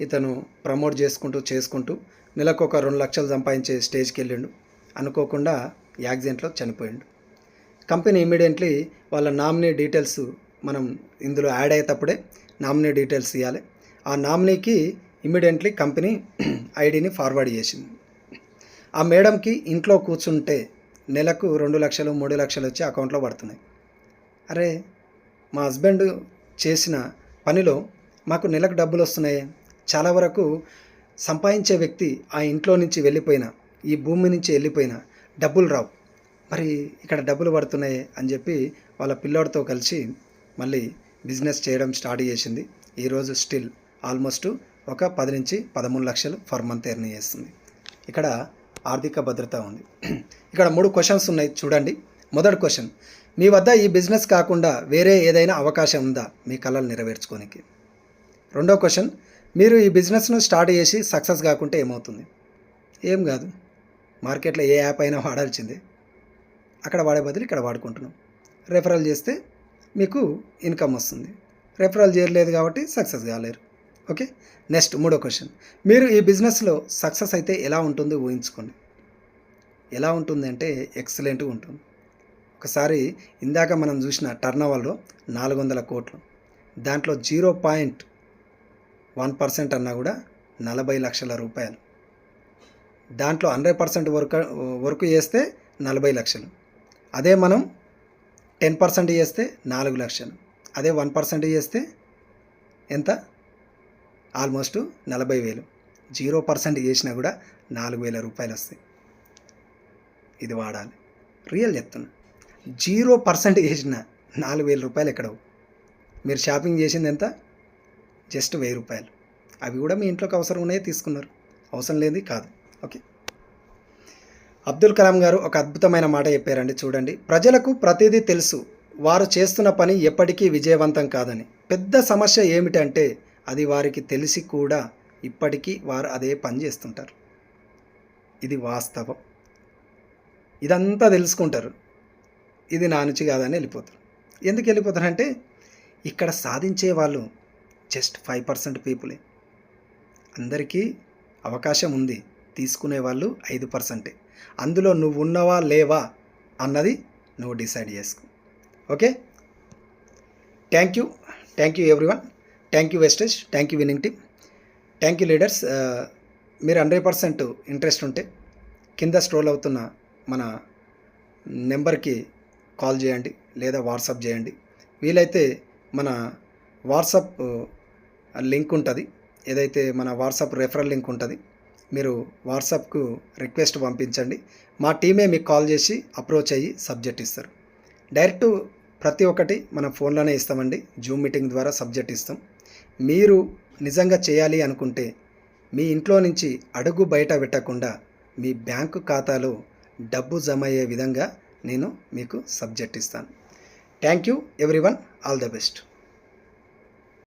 ఇతను ప్రమోట్ చేసుకుంటూ నెలకు ఒక 2 లక్షలు సంపాదించే స్టేజ్కి వెళ్ళిండు. అనుకోకుండా యాక్సిడెంట్లో చనిపోయిండు. కంపెనీ ఇమీడియట్లీ వాళ్ళ నామినీ డీటెయిల్స్ మనం ఇందులో యాడ్ అయ్యేటప్పుడే నామినీ డీటెయిల్స్ ఇవ్వాలి. ఆ నామినీకి ఇమీడియట్లీ కంపెనీ ఐడిని ఫార్వర్డ్ చేసింది. ఆ మేడంకి ఇంట్లో కూర్చుంటే నెలకు 2 లక్షలు 3 లక్షలు వచ్చి అకౌంట్లో పడుతున్నాయి. అరే, మా హస్బెండ్ చేసిన పనిలో మాకు నెలకు డబ్బులు వస్తున్నాయి. చాలా వరకు సంపాదించే వ్యక్తి ఆ ఇంట్లో నుంచి వెళ్ళిపోయినా, ఈ భూమి నుంచి వెళ్ళిపోయినా డబ్బులు రావు, మరి ఇక్కడ డబ్బులు పడుతున్నాయి అని చెప్పి వాళ్ళ పిల్లోడితో కలిసి మళ్ళీ బిజినెస్ చేయడం స్టార్ట్ చేసింది. ఈరోజు స్టిల్ ఆల్మోస్ట్ ఒక 10 నుంచి 13 లక్షలు పర్ మంత్ ఎర్న్ చేస్తుంది. ఇక్కడ ఆర్థిక భద్రత ఉంది. ఇక్కడ 3 క్వశ్చన్స్ ఉన్నాయి చూడండి. మొదటి క్వశ్చన్, మీ వద్ద ఈ బిజినెస్ కాకుండా వేరే ఏదైనా అవకాశం ఉందా మీ కలలు నెరవేర్చుకోనికి? రెండో క్వశ్చన్, మీరు ఈ బిజినెస్ను స్టార్ట్ చేసి సక్సెస్ కాకుంటే ఏమవుతుంది? ఏం కాదు, మార్కెట్లో ఏ యాప్ అయినా వాడాల్సిందే, అక్కడ వాడే బదులు ఇక్కడ వాడుకుంటున్నాం. రెఫరల్ చేస్తే మీకు ఇన్కమ్ వస్తుంది. రెఫరల్ చేయలేదు కాబట్టి సక్సెస్ కాలేరు. ఓకే, నెక్స్ట్ మూడో క్వశ్చన్, మీరు ఈ బిజినెస్లో సక్సెస్ అయితే ఎలా ఉంటుందో ఊహించుకోండి. ఎలా ఉంటుంది అంటే ఎక్సలెంట్గా ఉంటుంది. ఒకసారి ఇందాక మనం చూసిన టర్నోవర్లో 400 కోట్లు, దాంట్లో 0.1% అన్నా కూడా 40 లక్షల రూపాయలు. దాంట్లో 100% వర్క్ చేస్తే 40 లక్షలు. అదే మనం 10% చేస్తే 4 లక్షలు. అదే 1% చేస్తే ఎంత? ఆల్మోస్ట్ 40,000. 0% చేసినా కూడా 4,000 రూపాయలు వస్తాయి. ఇది వాడాలి, రియల్ చెప్తున్నా. 0% చేసిన 4,000 రూపాయలు ఎక్కడవు. మీరు షాపింగ్ చేసింది ఎంత? జస్ట్ 1,000 రూపాయలు. అవి కూడా మీ ఇంట్లోకి అవసరం ఉన్నాయే తీసుకున్నారు, అవసరం లేనిది కాదు. ఓకే, అబ్దుల్ కలాం గారు ఒక అద్భుతమైన మాట చెప్పారండి చూడండి. ప్రజలకు ప్రతిదీ తెలుసు, వారు చేస్తున్న పని ఎప్పటికీ విజయవంతం కాదని. పెద్ద సమస్య ఏమిటంటే అది వారికి తెలిసి కూడా ఇప్పటికీ వారు అదే పని చేస్తుంటారు. ఇది వాస్తవం. ఇదంతా తెలుసుకుంటారు, ఇది నా నుంచి కాదని వెళ్ళిపోతారు. ఎందుకు వెళ్ళిపోతారంటే ఇక్కడ సాధించే వాళ్ళు జస్ట్ 5% పీపులే. అందరికీ అవకాశం ఉంది, తీసుకునే వాళ్ళు 5%. అందులో నువ్వు ఉన్నవా లేవా అన్నది నువ్వు డిసైడ్ చేసుకో. Okay, thank you everyone. Thank you Vestige, thank you winning team, thank you leaders. మీరు 100% ఇంట్రెస్ట్ ఉంటే కింద స్క్రోల్ అవుతున్న మన నెంబర్కి కాల్ చేయండి లేదా వాట్సాప్ చేయండి. వీలైతే మన వాట్సాప్ లింక్ ఉంటుంది, ఏదైతే మన వాట్సాప్ రెఫరల్ లింక్ ఉంటుంది, మీరు వాట్సాప్కు రిక్వెస్ట్ పంపించండి. మా టీమే మీకు కాల్ చేసి అప్రోచ్ అయ్యి సబ్జెక్ట్ ఇస్తారు. డైరెక్ట్ ప్రతి ఒక్కటి మనం ఫోన్లోనే ఇస్తామండి. జూమ్ మీటింగ్ ద్వారా సబ్జెక్ట్ ఇస్తాం. మీరు నిజంగా చేయాలి అనుకుంటే మీ ఇంట్లో నుంచి అడుగు బయట పెట్టకుండా మీ బ్యాంకు ఖాతాలో డబ్బు జమ అయ్యే విధంగా నేను మీకు సబ్జెక్ట్ ఇస్తాను. Thank you everyone, all the best.